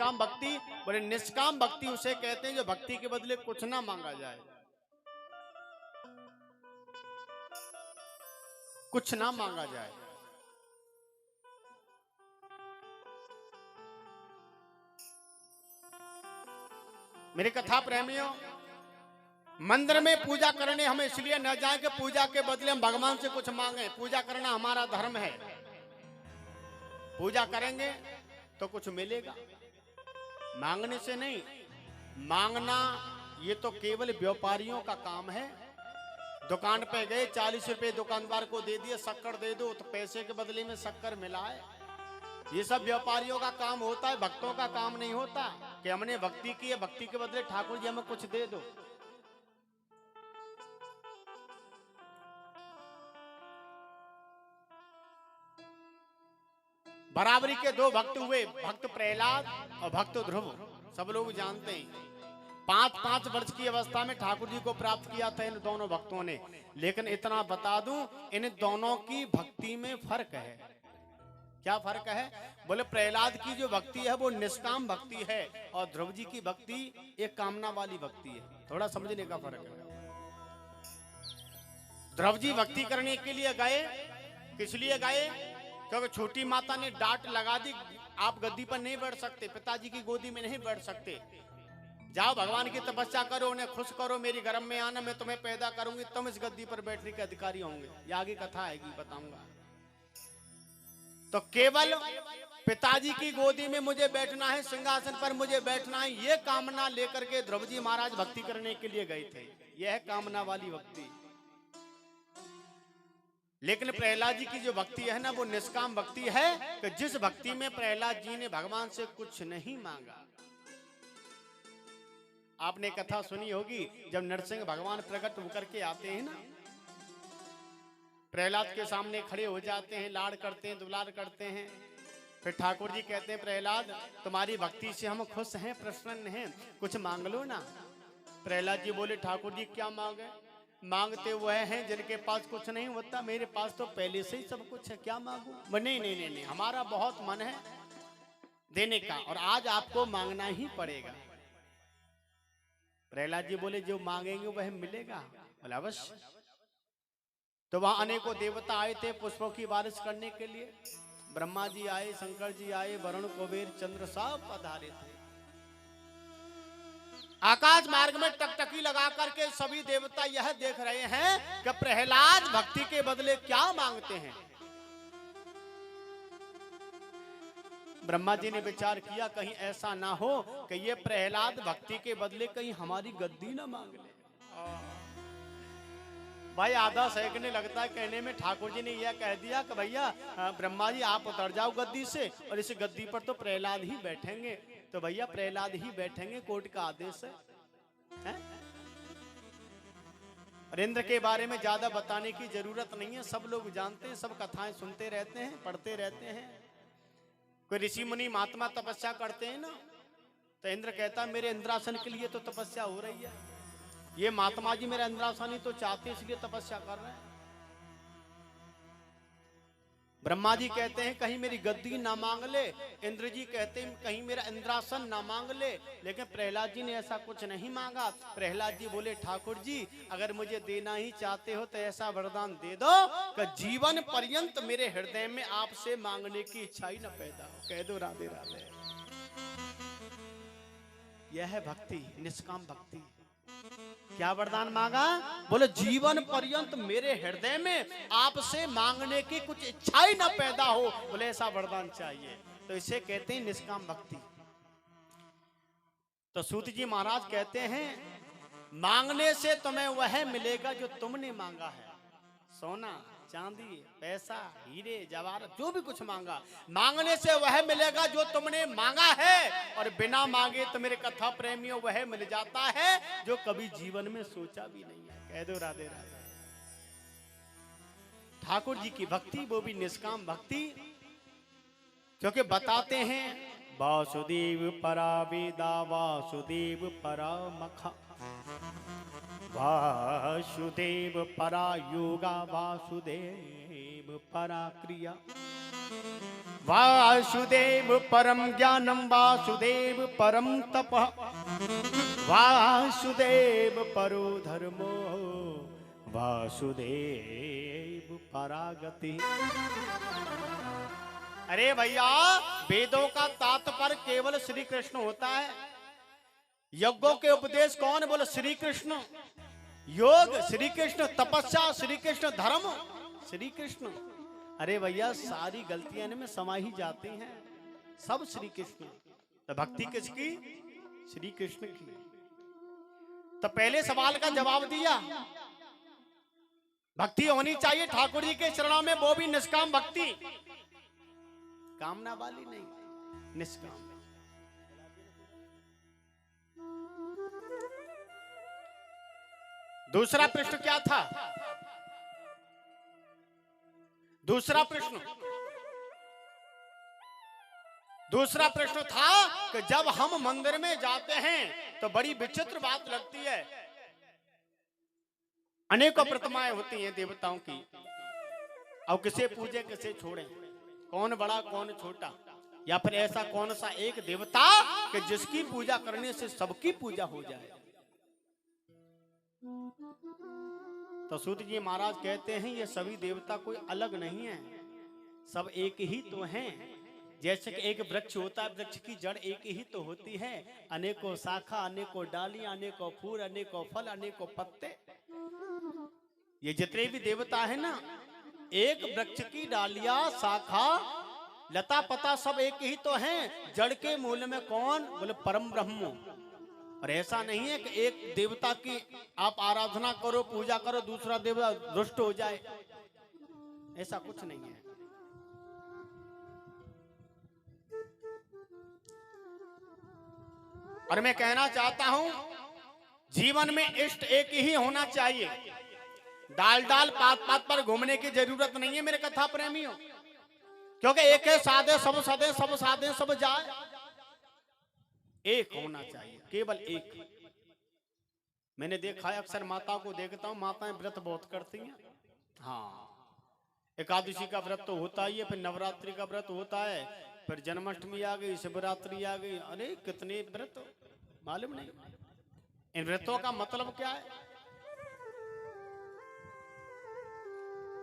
निष्काम भक्ति? बोले निष्काम भक्ति उसे कहते हैं जो भक्ति के बदले कुछ ना मांगा जाए, कुछ ना मांगा जाए। मेरे कथा प्रेमियों, मंदिर में पूजा करने हम इसलिए न जाए कि पूजा के बदले हम भगवान से कुछ मांगे। पूजा करना हमारा धर्म है, पूजा करेंगे तो कुछ मिलेगा, मांगने से नहीं। मांगना ये तो केवल व्यापारियों का काम है। दुकान पे गए, 40 रुपए दुकानदार को दे दिए, शक्कर दे दो, तो पैसे के बदले में शक्कर मिला है। ये सब व्यापारियों का काम होता है, भक्तों का काम नहीं होता कि हमने भक्ति की है, भक्ति के बदले ठाकुर जी हमें कुछ दे दो। बराबरी के दो भक्त हुए, भक्त प्रहलाद और भक्त ध्रुव। सब लोग जानते हैं 5-5 वर्ष की अवस्था में ठाकुर जी को प्राप्त किया था इन दोनों भक्तों ने। लेकिन इतना बता दूं, इन दोनों की भक्ति में फर्क है। क्या फर्क है? बोले प्रहलाद की जो भक्ति है वो निष्काम भक्ति है और ध्रुव जी की भक्ति एक कामना वाली भक्ति है। थोड़ा समझने का फर्क है। ध्रुव जी भक्ति करने के लिए गए, किस लिए गए? क्योंकि छोटी माता ने डांट लगा दी, आप गद्दी पर नहीं बैठ सकते, पिताजी की गोदी में नहीं बैठ सकते, जाओ भगवान की तपस्या करो, उन्हें खुश करो, मेरी गर्भ में आना, मैं तुम्हें पैदा करूंगी, तुम इस गद्दी पर बैठने के अधिकारी होंगे। ये आगे कथा आएगी, बताऊंगा। तो केवल पिताजी की गोदी में मुझे बैठना है, सिंहासन पर मुझे बैठना है, ये कामना लेकर के ध्रुव जी महाराज भक्ति करने के लिए गए थे। यह है कामना वाली भक्ति। लेकिन प्रहलाद जी की जो भक्ति है ना, वो निष्काम भक्ति है कि जिस भक्ति में प्रहलाद जी ने भगवान से कुछ नहीं मांगा। आपने कथा सुनी होगी, जब नरसिंह भगवान प्रकट होकर के आते हैं ना, प्रहलाद के सामने खड़े हो जाते हैं, लाड़ करते हैं, दुलार करते हैं। फिर ठाकुर जी कहते हैं, प्रहलाद तुम्हारी भक्ति से हम खुश हैं, प्रसन्न हैं, कुछ मांग लो ना। प्रहलाद जी बोले, ठाकुर जी क्या मांगे? मांगते वह हैं जिनके पास कुछ नहीं होता, मेरे पास तो पहले से ही सब कुछ है, क्या मांगू? नहीं नहीं नहीं नहीं, हमारा बहुत मन है देने का और आज आपको मांगना ही पड़ेगा। प्रहलाद जी बोले, जो मांगेंगे वह मिलेगा। बोला अवश्य। तो वहां अनेकों देवता आए थे पुष्पों की बारिश करने के लिए। ब्रह्मा जी आए, शंकर जी आए, वरुण कुबेर चंद्र सब पधारे थे। आकाश मार्ग में टकटकी लगा करके सभी देवता यह देख रहे हैं कि प्रहलाद भक्ति के बदले क्या मांगते हैं। ब्रह्मा जी ने विचार किया, कहीं ऐसा ना हो कि ये प्रहलाद भक्ति के बदले कहीं हमारी गद्दी ना मांग ले। भाई आधा सेकंड लगता है कहने में, ठाकुर जी ने यह कह दिया कि भैया ब्रह्मा जी आप उतर जाओ गद्दी से और इस गद्दी पर तो प्रहलाद ही बैठेंगे। तो भैया प्रहलाद ही बैठेंगे, कोर्ट का आदेश है। और इंद्र के बारे में ज्यादा बताने की जरूरत नहीं है, सब लोग जानते हैं, सब कथाएं सुनते रहते हैं, पढ़ते रहते हैं। कोई ऋषि मुनि महात्मा तपस्या करते हैं ना, तो इंद्र कहता है मेरे इंद्रासन के लिए तो तपस्या हो रही है, ये महात्मा जी मेरा इंद्रासन ही तो चाहते इसलिए तपस्या कर रहे हैं। ब्रह्मा जी कहते हैं कहीं मेरी गद्दी ना मांग ले, इंद्र जी कहते हैं कहीं मेरा इंद्रासन ना मांग ले। लेकिन प्रहलाद जी ने ऐसा कुछ नहीं मांगा। प्रहलाद जी बोले, ठाकुर जी अगर मुझे देना ही चाहते हो तो ऐसा वरदान दे दो कि जीवन पर्यंत मेरे हृदय में आपसे मांगने की इच्छा ही न पैदा हो। कह दो राधे राधे। यह है भक्ति, निष्काम भक्ति। क्या वरदान मांगा? बोले जीवन पर्यंत मेरे हृदय में आपसे मांगने की कुछ इच्छा ही ना पैदा हो, बोले ऐसा वरदान चाहिए। तो इसे कहते हैं निष्काम भक्ति। तो सूत जी महाराज कहते हैं मांगने से तुम्हें वह मिलेगा जो तुमने मांगा है। सोना चांदी पैसा हीरे जवाहरात जो भी कुछ मांगा, मांगने से वह मिलेगा जो तुमने मांगा है। और बिना मांगे तो मेरे कथा प्रेमियों वह मिल जाता है जो कभी जीवन में सोचा भी नहीं है। कह दो राधे राधे। ठाकुर जी की भक्ति वो भी निष्काम भक्ति, क्योंकि बताते हैं वासुदेव परा वेदा वासुदेव परा मखा वासुदेव परा योगा वासुदेव परा क्रिया। वासुदेव परम ज्ञानम वासुदेव परम तपः वासुदेव परो धर्मो वासुदेव परागति। अरे भैया, वेदों का तात्पर्य केवल श्री कृष्ण होता है। यज्ञों के उपदेश कौन? बोले श्री कृष्ण। योग श्री कृष्ण, तपस्या श्री कृष्ण, धर्म श्री कृष्ण। अरे भैया, सारी गलतियां इनमें समा ही जाती हैं, सब श्री कृष्ण। तो भक्ति किसकी? श्री कृष्ण की। तो पहले सवाल का जवाब दिया, भक्ति होनी चाहिए ठाकुर जी के चरणों में, वो भी निष्काम भक्ति, कामना वाली नहीं, निष्काम। दूसरा प्रश्न क्या था? दूसरा प्रश्न था कि जब हम मंदिर में जाते हैं तो बड़ी विचित्र बात लगती है, अनेकों प्रतिमाएं होती हैं देवताओं की, और किसे पूजे किसे छोड़े, कौन बड़ा कौन छोटा, या फिर ऐसा कौन सा एक देवता कि जिसकी पूजा करने से सबकी पूजा हो जाए। तो सूत जी महाराज कहते हैं ये सभी देवता कोई अलग नहीं है, सब एक ही तो हैं। जैसे कि एक वृक्ष होता है, वृक्ष की जड़ एक ही तो होती है, अनेकों शाखा, अनेकों डाली, अनेकों फूल, अनेकों फल, अनेकों पत्ते। ये जितने भी देवता है ना, एक वृक्ष की डालियां, शाखा, लता पता सब एक ही तो हैं। जड़ के मूल में कौन? बोले परम ब्रह्म। और ऐसा नहीं है कि एक देवता की आप आराधना करो, पूजा करो, दूसरा देवता दुष्ट हो जाए, ऐसा कुछ नहीं है। और मैं कहना चाहता हूं, जीवन में इष्ट एक ही होना चाहिए। डाल डाल पात पात पर घूमने की जरूरत नहीं है मेरे कथा प्रेमियों, क्योंकि एक है साधे सब सदे, सब साधे सब जाए। एक होना चाहिए, केवल एक। मैंने देखा है, अक्सर माताओं को देखता हूं, माताएं व्रत बहुत करती हैं। हाँ, एकादशी का व्रत तो होता ही है, फिर नवरात्रि का व्रत होता है, फिर जन्माष्टमी आ गई, शिवरात्रि आ गई, अरे कितने व्रत, मालूम नहीं इन व्रतों का मतलब क्या है।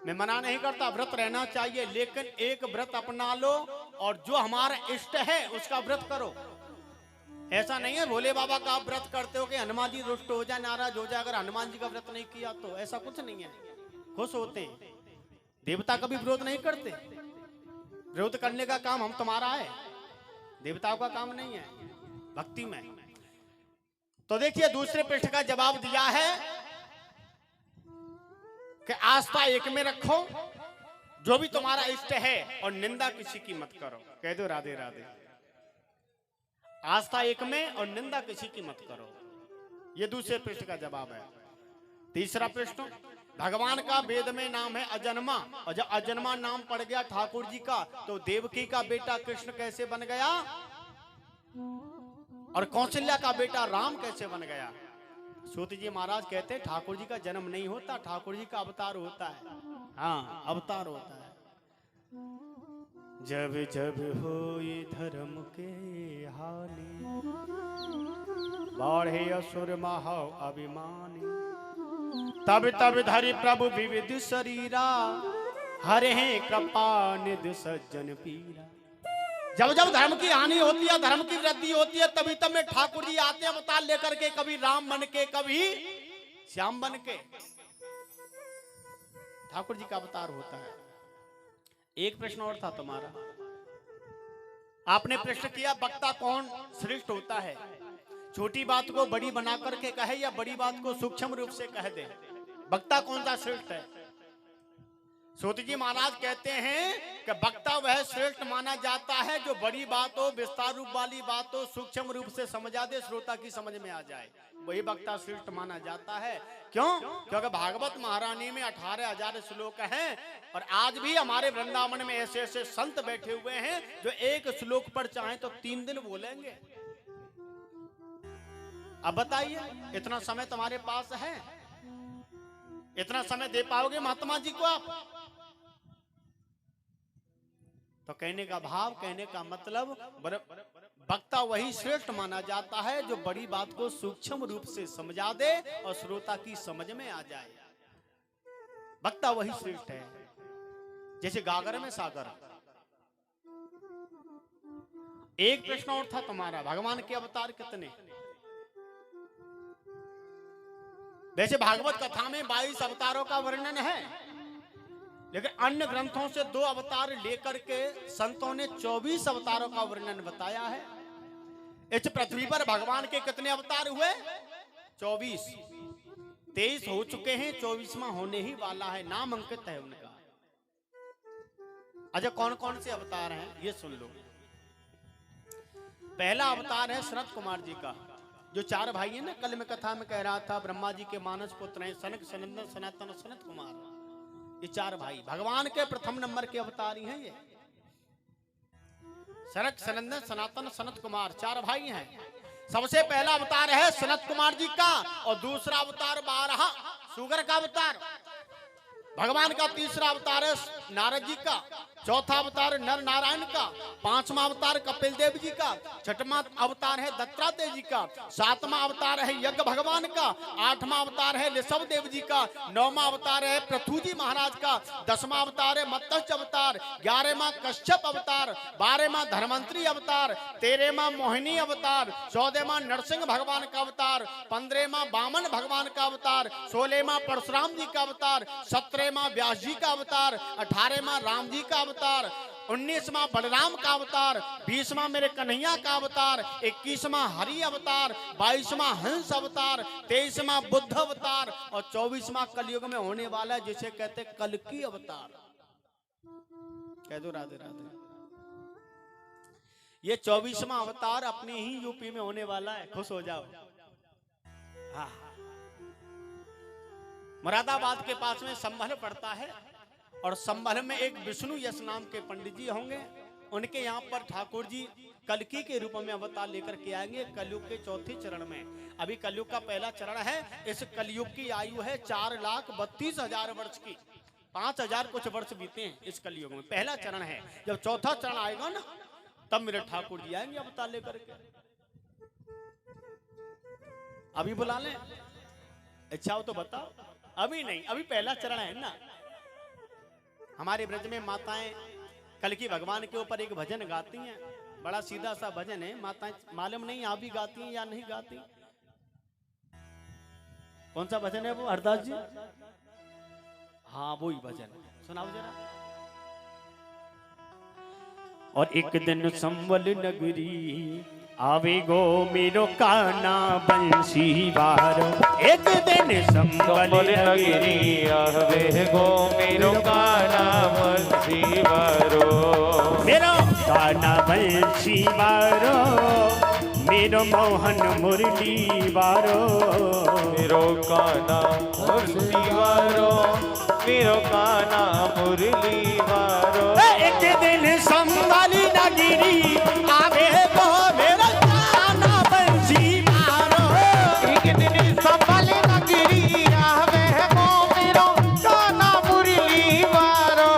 मैं मना नहीं करता, व्रत रहना चाहिए, लेकिन एक व्रत अपना लो और जो हमारा इष्ट है उसका व्रत करो। ऐसा नहीं है भोले बाबा का आप व्रत करते हो कि हनुमान जी रुष्ट हो जाए, नाराज हो जाए अगर हनुमान जी का व्रत नहीं किया तो, ऐसा कुछ नहीं है। खुश होते हैं, देवता कभी विरोध नहीं करते। विरोध करने का काम हम तुम्हारा है, देवताओं का काम नहीं है भक्ति में। तो देखिए, दूसरे प्रश्न का जवाब दिया है कि आस्था एक में रखो, जो भी तुम्हारा इष्ट है, और निंदा किसी की मत करो। कह दो राधे राधे। आस्था एक में और निंदा किसी की मत करो, ये दूसरे प्रश्न का जवाब है। तीसरा प्रश्न, भगवान का वेद में नाम है अजन्मा, और जब अजन्मा नाम पड़ गया ठाकुर जी का, तो देवकी का बेटा कृष्ण कैसे बन गया, और कौशल्या का बेटा राम कैसे बन गया? सूत जी महाराज कहते हैं ठाकुर जी का जन्म नहीं होता, ठाकुर जी का अवतार होता है। हाँ, अवतार होता है। जब जब हो ये धर्म के हानि, बढ़े असुर महा अभिमानी, तब तब धरि प्रभु विविध शरीरा, हरे हैं कृपा निधि सज्जन पीरा। जब जब धर्म की हानि होती है, धर्म की वृद्धि होती है, तभी तब में ठाकुर जी आते हैं अवतार लेकर के, कभी राम बन के, कभी श्याम बन के। ठाकुर जी का अवतार होता है। एक प्रश्न और था तुम्हारा, आपने प्रश्न किया वक्ता कौन श्रेष्ठ होता है, छोटी बात को बड़ी बना करके कहे या बड़ी बात को सूक्ष्म रूप से कह दे, वक्ता कौन सा श्रेष्ठ है? सूत जी महाराज कहते हैं कि वक्ता वह श्रेष्ठ माना जाता है जो बड़ी बात हो, विस्तार रूप वाली बात हो, सूक्ष्म रूप से समझा दे, श्रोता की समझ में आ जाए, वही वक्ता श्रेष्ठ माना जाता है। क्यों? क्योंकि भागवत महारानी में 18,000 श्लोक हैं, और आज भी हमारे वृंदावन में ऐसे ऐसे संत बैठे हुए हैं जो एक श्लोक पर चाहे तो 3 दिन बोलेंगे। अब बताइए, इतना समय तुम्हारे पास है? इतना समय दे पाओगे महात्मा जी को आप? तो कहने का भाव, कहने का मतलब, वक्ता वही श्रेष्ठ माना जाता है जो बड़ी बात को सूक्ष्म रूप से समझा दे और श्रोता की समझ में आ जाए। वक्ता वही श्रेष्ठ है। जैसे गागर में सागर। एक प्रश्न और था तुम्हारा, भगवान के अवतार कितने? वैसे भागवत कथा में 22 अवतारों का वर्णन है, लेकिन अन्य ग्रंथों से 2 अवतार लेकर के संतों ने 24 अवतारों का वर्णन बताया है। इस पृथ्वी पर भगवान के कितने अवतार हुए? 24। 23 हो चुके हैं, 24वां होने ही वाला है, नाम अंकित है उनका। अच्छा, कौन कौन से अवतार हैं ये सुन लो। पहला अवतार है सनत कुमार जी का, जो 4 भाई हैं ना, कल मैं कथा में कह रहा था, ब्रह्मा जी के मानस पुत्र हैं, सनक, सनंदन, सनातन, सनत कुमार। ये 4 भाई भगवान के प्रथम नंबर के अवतारी हैं। ये सनक, सनंदन, सनातन, सनत कुमार 4 भाई हैं। सबसे पहला अवतार है सनत कुमार जी का, और दूसरा अवतार 12 सुगर का अवतार। भगवान का तीसरा अवतार है नारद जी का, चौथा अवतार नर नारायण का, 5वां अवतार कपिल देव जी का, 6वां अवतार है दत्तात्रेय जी का, 7वां अवतार है यज्ञ भगवान का, 8वां अवतार है ऋषभ देव जी का, 9वां अवतार है पृथु जी महाराज का, 10वां अवतार है मत्स्य अवतार, 11वां कश्यप अवतार, 12वां धर्मंत्री अवतार, 13वां मोहिनी अवतार, 14वां नरसिंह भगवान का अवतार, 15वां वामन भगवान का अवतार, 16वां परशुराम जी का अवतार, 17वां व्यास जी का अवतार, 18वां राम जी का अवतार, 19वां बलराम का अवतार, 20वां मेरे कन्हैया का अवतार, 21वां हरि अवतार, 22वां हंस अवतार, 23वां बुद्ध अवतार, और 24वां कलयुग में होने वाला है जिसे कहते कल्कि अवतार। कह दो राधे राधे। ये 24वां अवतार अपने ही यूपी में होने वाला है, खुश हो जाओ। हाँ, मुरादाबाद के पास में संभल पड़ता है, और संभल में एक विष्णु यश नाम के पंडित जी होंगे। उनके यहाँ पर ठाकुर जी कल्कि के रूप में अवतार लेकर के आएंगे कलयुग के चौथे चरण में। अभी कलयुग का पहला चरण है। इस कलयुग की आयु है 4,32,000 वर्ष की। 5,000 कुछ वर्ष बीते हैं इस कलयुग में, पहला चरण है। जब चौथा चरण आएगा ना, तब मेरे ठाकुर जी आएंगे अवतार लेकर के। अभी बुला लें, इच्छा हो तो बताओ। अभी नहीं, अभी पहला चरण है ना। हमारे ब्रज में माताएं कल्कि भगवान के ऊपर एक भजन गाती हैं, बड़ा सीधा सा भजन है। माताएं मालूम नहीं आप भी गाती हैं या नहीं गाती। कौन सा भजन है वो हरदास जी? हाँ, वो ही भजन सुनाओ जरा। और एक दिन संबल नगरी आवे गो मेरो काना बंसी बारो। एक दिन संबल नगरी आवे गो मेरो काना बंसी बारो। मेरो काना बंसी बारो, मेरो मोहन मुरली बारो। मेरो काना मुरली बारो, मेरो काना मुरली बारो। एक दिन संबल नगरी आवे गो मेरो काना बंसी बारो। एक दिन संबल नगरी आवे गो मेरो काना मुरली बारो।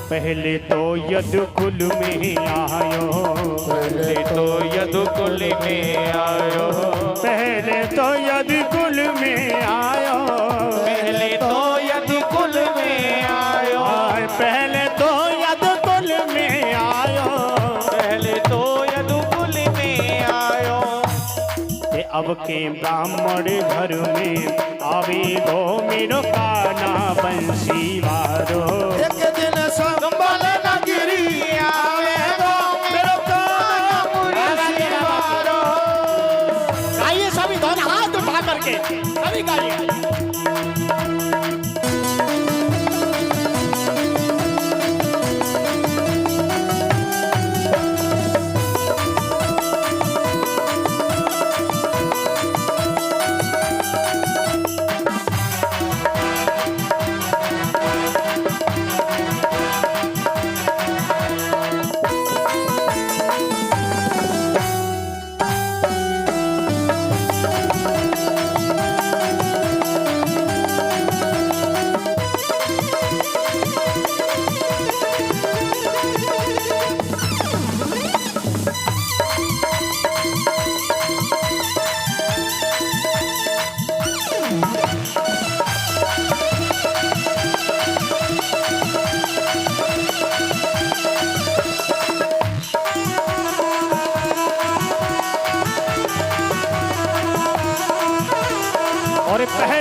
पहले तो यदुकुल में आयो, पहले तो यदुकुल में आयो। पहले तो यदुकुल में आयो। पहले तो यदुकुल में आयो। पहले तो यदुकुल में आयो। पहले तो यदुकुल में आयो। अब के ब्राह्मण घर में आवे गो मेरो काना बंसी बारो। एक दिन संबल नगरी आवे गो मेरो काना मुरली बारो। गाइए सभी दोनों हाथ उठा करके, सभी गाइए।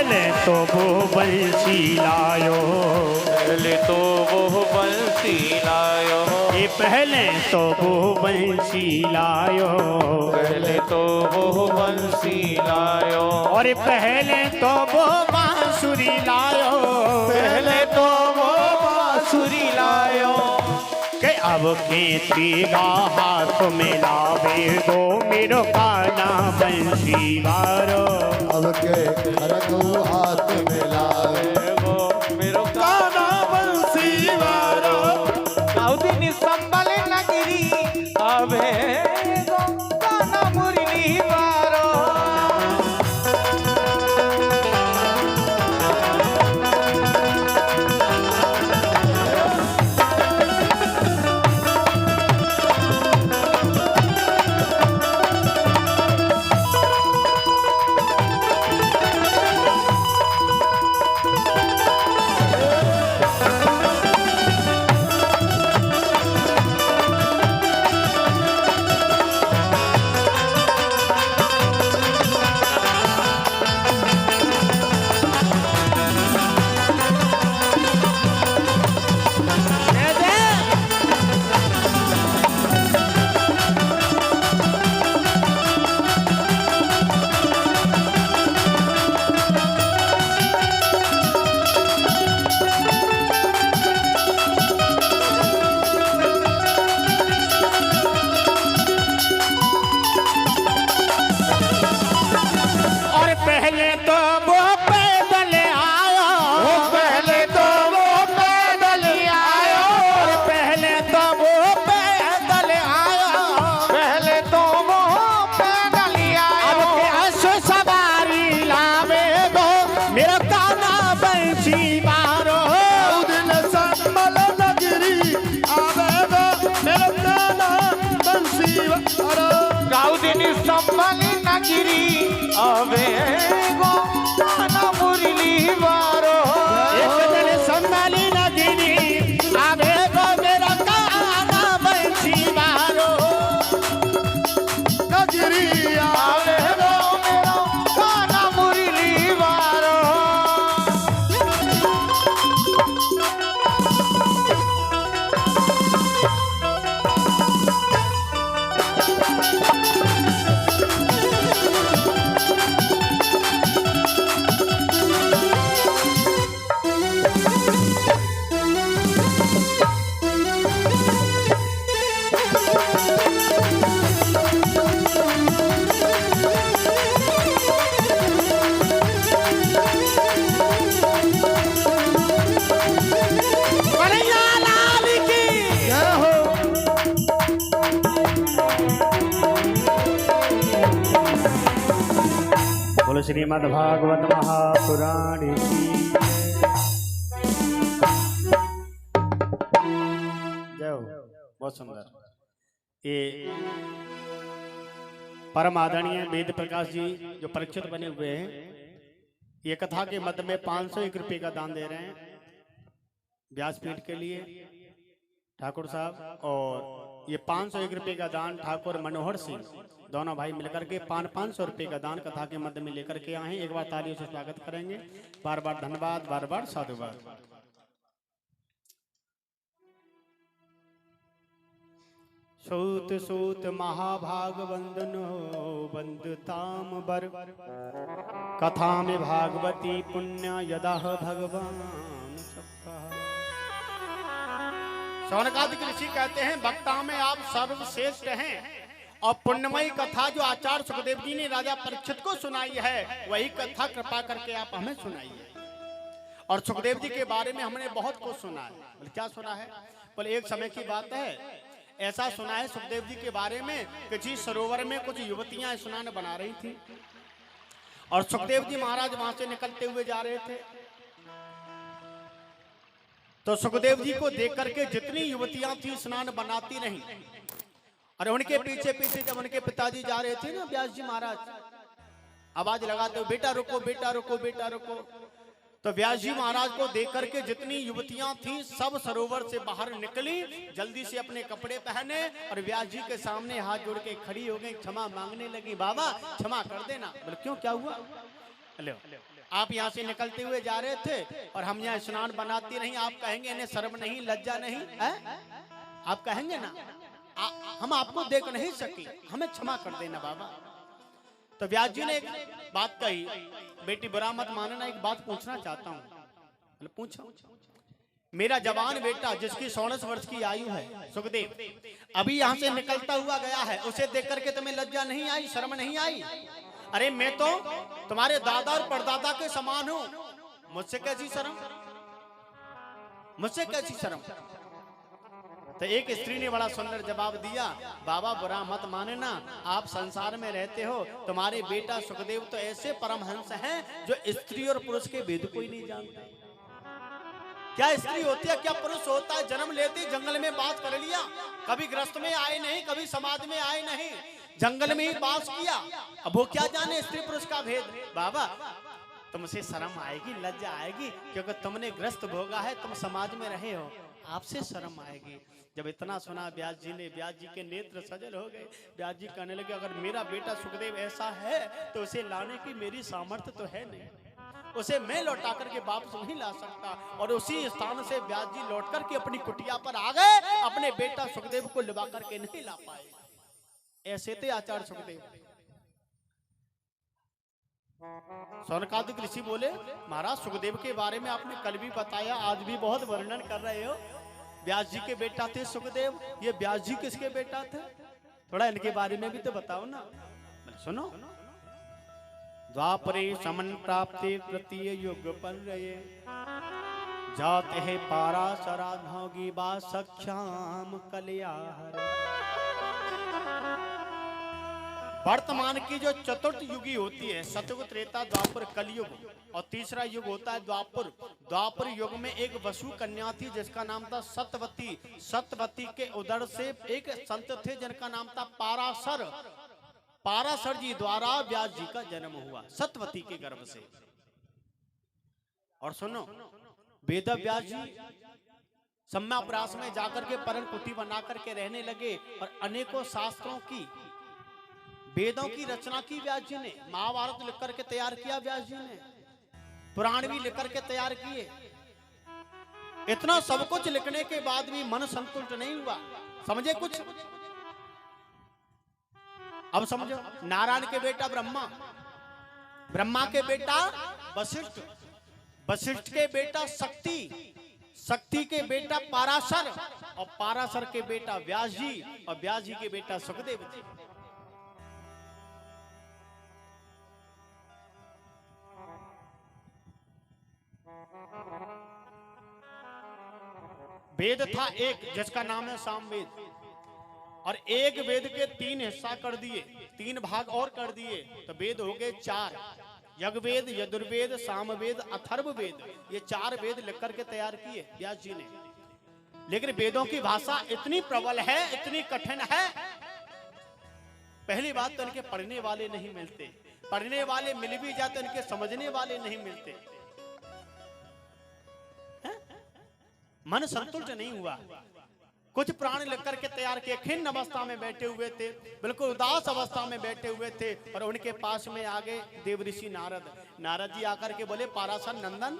पहले तो वो बंसी लायो, पहले तो वो बंसी लायो, ये पहले तो वो बंसी लायो, पहले तो वो बंसी लायो, और पहले तो वो बांसुरी लायो, पहले तो वो बांसुरी लायो, के अब खेती का हाथ में लावे दो मेरो काना बंसी वारो, अब के रघु हाथ में लावे वो मेरो काना बंसी वारो, दाऊदी संभल नगरी आवे गो काना मुरली वारो। पहले तो वो पैदल आयो, पहले तो वो पैदल आयो, पहले तो वो पैदल आयो, पहले तो वो पैदल अब आयो, के अश्व सवारी लावे दो मेरा काना बंसी वारो, दिन संभल नगरी आवेगा मेरा काना बंसी वारो, दाऊदी संभल नगरी आवे गो काना मुरली वारो, एक दिन संभाली नगरी आवे गो मेरा काना बंसी वारो, नगरी आवे गो मेरो काना मुरली वारो। कन्हैया लाल की जय हो। बोलो श्रीमद् भागवत महापुराण की जय हो। बहुत सुंदर। ये परम आदरणीय वेद प्रकाश जी जो परीक्षित बने हुए हैं, ये कथा के मध्य में 501 रुपये का दान दे रहे हैं व्यासपीठ के लिए ठाकुर साहब, और ये 501 रुपये का दान ठाकुर मनोहर सिंह दोनों भाई मिलकर के 500 रुपये का दान कथा के मध्य में लेकर के आए हैं। एक बार तालियों से स्वागत करेंगे, बार बार धन्यवाद, बार बार साधुवाद। सूत सूत महाभाग वंदन हो वंदताम बर, कथा में भागवती पुण्य यदा भगवान सबका। शौनकादिक ऋषि कहते हैं वक्ता में आप सर्वश्रेष्ठ हैं, और पुण्यमयी कथा जो आचार्य सुखदेव जी ने राजा परीक्षित को सुनाई है, वही कथा कृपा करके आप हमें सुनाइए। और सुखदेव जी के बारे में हमने बहुत कुछ सुना है। बोले क्या सुना है? बोले एक समय की बात है, ऐसा सुना है सुखदेव जी के बारे में कि जी सरोवर में कुछ युवतियां स्नान बना रही थी, और सुखदेव जी महाराज वहां से निकलते हुए जा रहे थे। तो सुखदेव जी को देख करके जितनी युवतियां थी स्नान बनाती रहीं, और उनके पीछे पीछे जब उनके पिताजी जा रहे थे ना व्यास जी महाराज, आवाज लगाते हो बेटा रुको, बेटा रुको, बेटा रुको। तो व्यास जी महाराज को देख करके जितनी युवतियां थी सब सरोवर से बाहर निकली, जल्दी से अपने कपड़े पहने और व्यास जी के सामने हाथ जोड़ के खड़ी हो गई, क्षमा मांगने लगी, बाबा क्षमा कर देना। बोले क्यों, क्या हुआ? लो आप यहाँ से निकलते हुए जा रहे थे और हम यहाँ स्नान बनाती नहीं, आप कहेंगे इन्हें शर्म नहीं, लज्जा नहीं है? आप कहेंगे ना, हम आपको देख नहीं सके, हमें क्षमा कर देना बाबा। तो व्यास जी ने एक बात कही, बेटी बुरा मत मानना, एक बात पूछना चाहता हूँ। पूछो। मेरा जवान बेटा जिसकी 16 वर्ष की आयु है, सुखदेव, अभी यहाँ से निकलता हुआ गया है, उसे देख करके तुम्हें लज्जा नहीं आई, शर्म नहीं आई? अरे मैं तो तुम्हारे दादा और परदादा के समान हूं, मुझसे कैसी शर्म, मुझसे कैसी शर्म? तो एक स्त्री ने बड़ा सुंदर जवाब दिया, बाबा बुरा मत मानना, आप संसार में रहते हो, तुम्हारे बेटा सुखदेव तो ऐसे परमहंस हैं जो स्त्री और पुरुष के भेद कोई नहीं जानता। क्या स्त्री होती है, क्या पुरुष होता है? जन्म लेते जंगल में बास कर लिया, कभी गृहस्थ में आए नहीं, कभी समाज में आए नहीं, जंगल में ही बास किया। अब वो क्या जाने स्त्री पुरुष का भेद? बाबा तुमसे शर्म आएगी, लज्जा आएगी, क्योंकि तुमने ग्रस्त भोगा है, तुम समाज में रहे हो, आपसे शर्म आएगी। जब इतना सुना व्यास जी ने, व्यास जी के नेत्र सजल हो गए। व्यास जी कहने लगे, अगर मेरा बेटा सुखदेव ऐसा है तो उसे लाने की मेरी सामर्थ्य तो है नहीं, उसे मैं लौटा करके वापस नहीं ला सकता। और उसी स्थान से व्यास जी लौट करके अपनी कुटिया पर आ गए, अपने बेटा सुखदेव को लिवा करके नहीं ला पाए। ऐसे थे आचार्य सुखदेव। सौनकादिक ऋषि बोले, महाराज सुखदेव के बारे में आपने कल भी बताया, आज भी बहुत वर्णन कर रहे हो, व्यास जी के बेटा थे सुखदेव, ये व्यास जी किसके बेटा थे? थोड़ा इनके बारे में भी तो बताओ ना। सुनो, द्वापरे समन प्राप्ते तृतीय युग पर रहे, जाते है पाराशरा भोगी बा सख्याम कल्याण। वर्तमान की जो चतुर्थ युगी होती है, सतयुग, त्रेता, द्वापर, कलयुग, और तीसरा युग होता है द्वापर। द्वापर युग में एक वसु कन्या थी जिसका नाम था सतवती। सतवती के उदर से एक संत थे जिनका नाम था पाराशर। पाराशर जी द्वारा व्यास जी का जन्म हुआ, सतवती के गर्भ से। और सुनो, वेद व्यास जी सम्याप्रास में जाकर के परम कुटी बना करके रहने लगे और अनेकों शास्त्रों की, वेदों की रचना की व्यास जी ने। महाभारत लिख करके तैयार किया व्यास जी ने, पुराण भी लिख करके तैयार किए। इतना सब कुछ लिखने के बाद भी मन संतुष्ट नहीं हुआ। समझे कुछ? अब समझो, नारायण के बेटा ब्रह्मा, ब्रह्मा के बेटा वशिष्ठ, वशिष्ठ के बेटा शक्ति, शक्ति के बेटा पाराशर, और पाराशर के बेटा व्यास जी, और व्यास जी के बेटा सुखदेव जी। वेद था एक जिसका नाम है सामवेद, और एक वेद के 3 हिस्सा कर दिए, 3 भाग और कर दिए, तो वेद हो गए 4। यज्ञवेद, यजुर्वेद, सामवेद, अथर्ववेद, ये 4 वेद लिख करके तैयार किए व्यास जी ने। लेकिन वेदों की भाषा इतनी प्रबल है, इतनी कठिन है, पहली बात तो इनके पढ़ने वाले नहीं मिलते, पढ़ने वाले मिल भी जाते इनके समझने वाले नहीं मिलते। मन संतुष्ट नहीं हुआ। कुछ प्राण लिख करके तैयार किए, खिन्न अवस्था में बैठे हुए थे, बिल्कुल उदास अवस्था में बैठे हुए थे, और उनके पास में आ गए देवऋषि नारद। नारद जी आकर के बोले, पाराशर नंदन,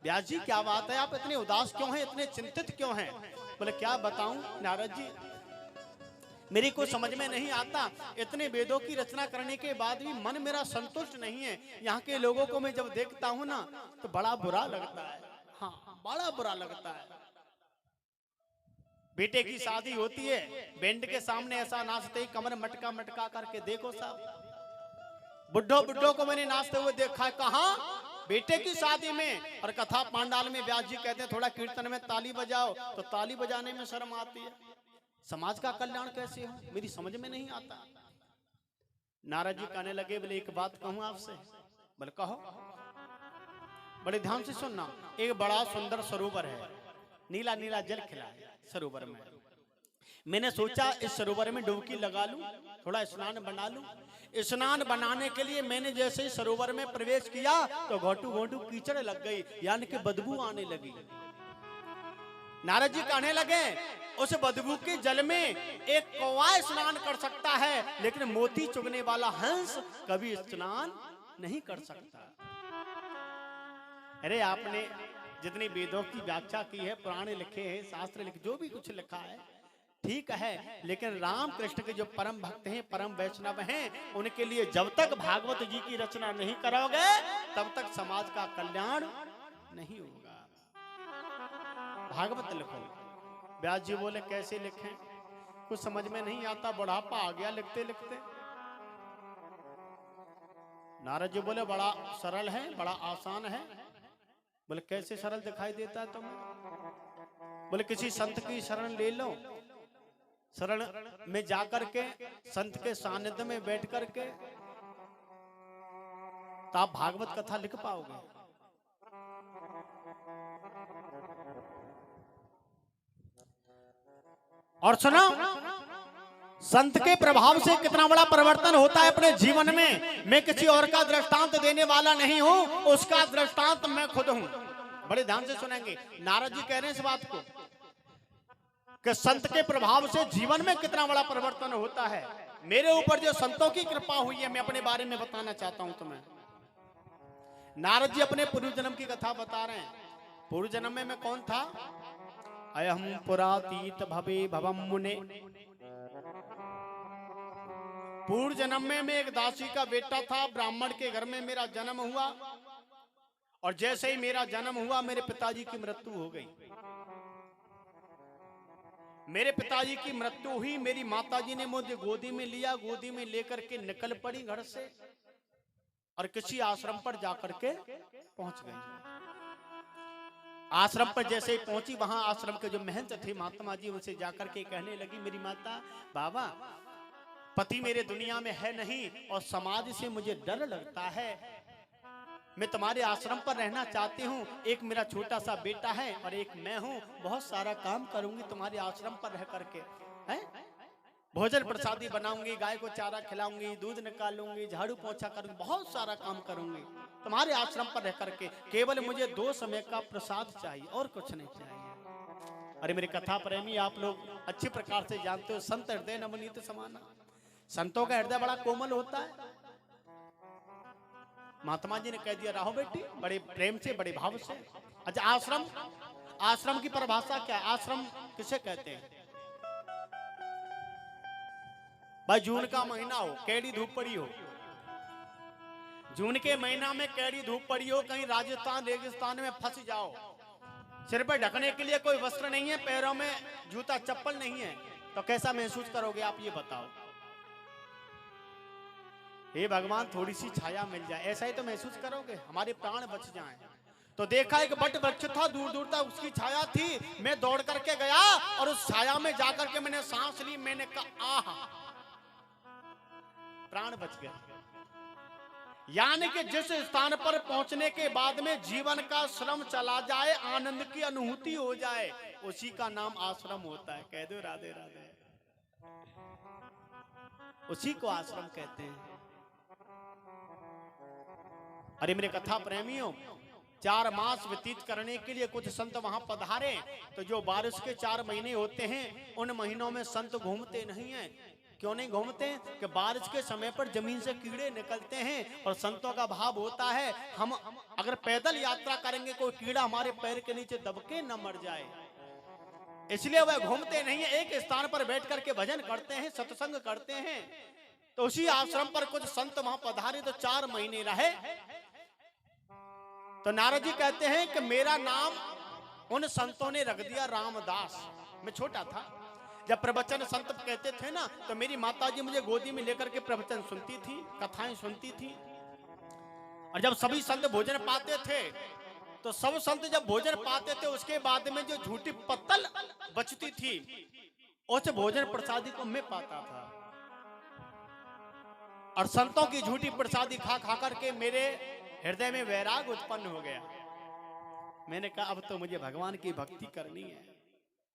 व्यास जी क्या बात है, आप इतने उदास क्यों हैं, इतने चिंतित क्यों हैं? बोले क्या बताऊं नारद जी, मेरी को समझ में नहीं आता, इतने वेदों की रचना करने के बाद भी मन मेरा संतुष्ट नहीं है। यहाँ के लोगों को मैं जब देखता हूँ ना तो बड़ा बुरा लगता है, हाँ बड़ा बुरा लगता है। बेटे की शादी होती है, बैंड के सामने ऐसा नाचते ही कमर मटका मटका करके देखो साहब, बुड्ढो बुड्ढो को मैंने नाचते हुए देखा है। कहाँ? बेटे की शादी में। और कथा पांडाल में व्यास जी कहते हैं थोड़ा कीर्तन में ताली बजाओ, तो ताली बजाने में शर्म आती है। समाज का कल्याण कैसे हो, मेरी समझ में नहीं आता। नारद जी कहने लगे, बोले एक बात कहूं आपसे। बोले कहो। बड़े ध्यान से सुनना। एक बड़ा सुंदर सरोवर है, नीला नीला जल खिला है सरोवर में। मैंने सोचा इस सरोवर में डुबकी लगा लूं, थोड़ा स्नान बना लूं। स्नान बनाने के लिए मैंने जैसे ही सरोवर में प्रवेश किया तो घोटू घोटू कीचड़ लग गई, यानी कि बदबू आने लगी। नारद जी कहने लगे, उस बदबू के जल में एक कौवा स्नान कर सकता है, लेकिन मोती चुगने वाला हंस कभी स्नान नहीं कर सकता। अरे आपने जितनी वेदों की व्याख्या की है, पुराण लिखे हैं, शास्त्र लिखे, जो भी कुछ लिखा है ठीक है, लेकिन राम कृष्ण के जो परम भक्त हैं, परम वैष्णव हैं, उनके लिए जब तक भागवत जी की रचना नहीं करोगे तब तक समाज का कल्याण नहीं होगा। भागवत लिखो। व्यास जी बोले कैसे लिखें, कुछ समझ में नहीं आता, बुढ़ापा आ गया लिखते लिखते। नारद जी बोले बड़ा सरल है, बड़ा आसान है। बोले कैसे सरल दिखाई देता है तुम्हें? बोले किसी संत की शरण ले लो, शरण में जाकर के संत के सानिध्य में बैठ करके तो आप भागवत कथा लिख पाओगे। और सुनो, संत के प्रभाव से कितना बड़ा परिवर्तन होता है अपने जीवन में। मैं किसी और का दृष्टांत देने वाला नहीं हूं, उसका दृष्टांत मैं खुद हूं। बड़े ध्यान से सुनेंगे। नारद जी कह रहे हैं इस बात को कि संत के प्रभाव से जीवन में कितना बड़ा परिवर्तन होता है। मेरे ऊपर जो संतों की कृपा हुई है, मैं अपने बारे में बताना चाहता हूं तुम्हें। नारद जी अपने पूर्व जन्म की कथा बता रहे हैं। पूर्व जन्म में मैं कौन था? अयम पुरातीत भवे भवम मुने। पूर्व जन्म में मैं एक दासी का बेटा था, ब्राह्मण के घर में मेरा जन्म हुआ, और जैसे ही मेरा जन्म हुआ मेरे पिताजी की मृत्यु हो गई। मेरे पिताजी की मृत्यु हुई, मेरी माताजी ने मुझे गोदी में लिया, गोदी में लेकर के निकल पड़ी घर से और किसी आश्रम पर जाकर के पहुंच गई। आश्रम पर जैसे ही पहुंची, वहां आश्रम के जो महंत थे महात्मा जी, उनसे जाकर के कहने लगी, मेरी माता, बाबा, पति मेरे दुनिया में है नहीं और समाज से मुझे डर लगता है, मैं तुम्हारे आश्रम पर रहना चाहती हूँ। एक मेरा छोटा सा बेटा है और एक मैं हूँ, बहुत सारा काम करूंगी तुम्हारे आश्रम पर रह करके, हैं? भोजन प्रसादी बनाऊंगी, गाय को चारा खिलाऊंगी, दूध निकालूंगी, झाड़ू पोछा करूंगी, बहुत सारा काम करूंगी तुम्हारे आश्रम पर रह करके। केवल मुझे 2 समय का प्रसाद चाहिए और कुछ नहीं चाहिए। अरे मेरे कथा प्रेमी, आप लोग अच्छी प्रकार से जानते हो, संत हृदय नवनीत समाना। संतों का हृदय बड़ा कोमल होता है। महात्मा जी ने कह दिया, राहो बेटी, बड़े प्रेम से, बड़े भाव से। अच्छा, आश्रम, आश्रम की परिभाषा क्या है? आश्रम किसे कहते हैं? भाई जून का महीना हो, कैडी धूप पड़ी हो, जून के महीना में कैडी धूप पड़ी हो, कहीं राजस्थान रेगिस्तान में फंस जाओ, सिर पर ढकने के लिए कोई वस्त्र नहीं है, पैरों में जूता चप्पल नहीं है, तो कैसा महसूस करोगे आप ये बताओ? हे भगवान, थोड़ी सी छाया मिल जाए, ऐसा ही तो महसूस करोगे, हमारे प्राण बच जाएं। तो देखा एक बट वृक्ष था, दूर दूर तक उसकी छाया थी। मैं दौड़ करके गया और उस छाया में जाकर के मैंने सांस ली। मैंने कहा, आहा, प्राण बच गए। यानी कि जिस स्थान पर पहुंचने के बाद में जीवन का श्रम चला जाए, आनंद की अनुभूति हो जाए, उसी का नाम आश्रम होता है। कह दो राधे राधे। उसी को आश्रम कहते हैं। अरे मेरे कथा प्रेमियों, 4 मास व्यतीत करने के लिए कुछ संत वहां पधारे, तो जो बारिश के 4 महीने होते हैं, उन महीनों में संत घूमते नहीं हैं। क्यों नहीं घूमते? कि बारिश के समय पर जमीन से कीड़े निकलते हैं और संतों का भाव होता है, हम अगर पैदल यात्रा करेंगे, कोई कीड़ा हमारे पैर के नीचे दबके न मर जाए, इसलिए वह घूमते नहीं है, एक स्थान पर बैठ करके भजन करते हैं, सत्संग करते हैं। तो उसी आश्रम पर कुछ संत वहां पधारे, तो 4 महीने रहे। तो नारद जी कहते हैं कि मेरा नाम उन संतों ने रख दिया रामदास। मैं छोटा था, जब प्रवचन संत कहते थे ना, तो मेरी माताजी मुझे गोदी में लेकर के प्रवचन सुनती थी, कथाएं सुनती थी। और जब सभी संत भोजन पाते थे, तो सब संत जब भोजन पाते थे, उसके बाद में जो झूठी पत्तल बचती थी, उस भोजन प्रसादी को मैं पाता था। और संतों की झूठी प्रसादी खा खा करके मेरे हृदय में वैराग उत्पन्न हो गया। मैंने कहा, अब तो मुझे भगवान की भक्ति करनी है,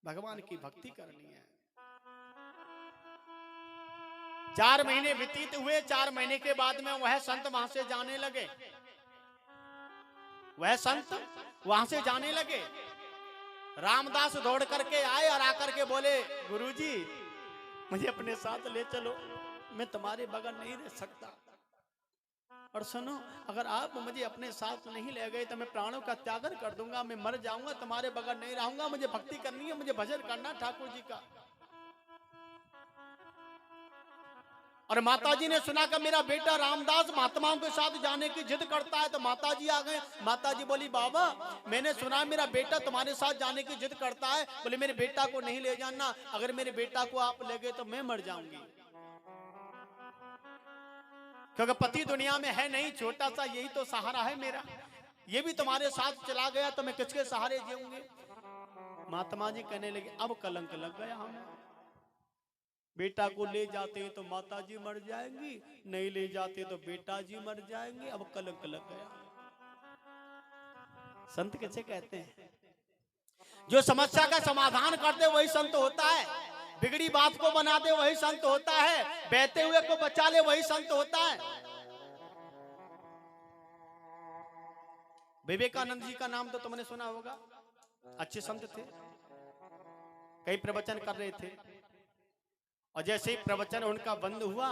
भगवान की भक्ति करनी है। 4 महीने व्यतीत हुए। 4 महीने के बाद में वह संत वहां से जाने लगे, वह संत वहां से जाने लगे। रामदास दौड़ करके आए और आकर के बोले, गुरुजी, मुझे अपने साथ ले चलो, मैं तुम्हारे बगैर नहीं रह सकता। और सुनो, अगर आप मुझे अपने साथ नहीं ले गए तो मैं प्राणों का त्याग कर दूंगा, मैं मर जाऊंगा, तुम्हारे बगैर नहीं रहूंगा। मुझे भक्ति करनी है, मुझे भजन करना ठाकुर जी का। और माताजी ने सुना कि मेरा बेटा रामदास महात्माओं के साथ जाने की जिद करता है, तो माताजी आ गए। माताजी बोली, बाबा मैंने सुना मेरा बेटा तुम्हारे साथ जाने की जिद करता है। बोले, मेरे बेटा को नहीं ले जाना, अगर मेरे बेटा को आप ले गए तो मैं मर जाऊंगी, क्योंकि पति दुनिया में है नहीं, छोटा सा यही तो सहारा है मेरा। ये भी तुम्हारे साथ चला गया तो मैं किसके सहारे जीऊंगी। महात्मा जी कहने लगे, अब कलंक लग गया हमें। बेटा को ले जाते तो माता जी मर जाएंगी, नहीं ले जाते तो बेटा जी मर जाएंगे, अब कलंक लग गया। संत कैसे कहते हैं, जो समस्या का समाधान कर दे वही संत होता है, बिगड़ी बात को बना दे वही संत होता है, बहते हुए को बचा ले वही संत होता है। विवेकानंद जी का नाम तो तुमने सुना होगा, अच्छे संत थे, कई प्रवचन कर रहे थे। और जैसे ही प्रवचन उनका बंद हुआ,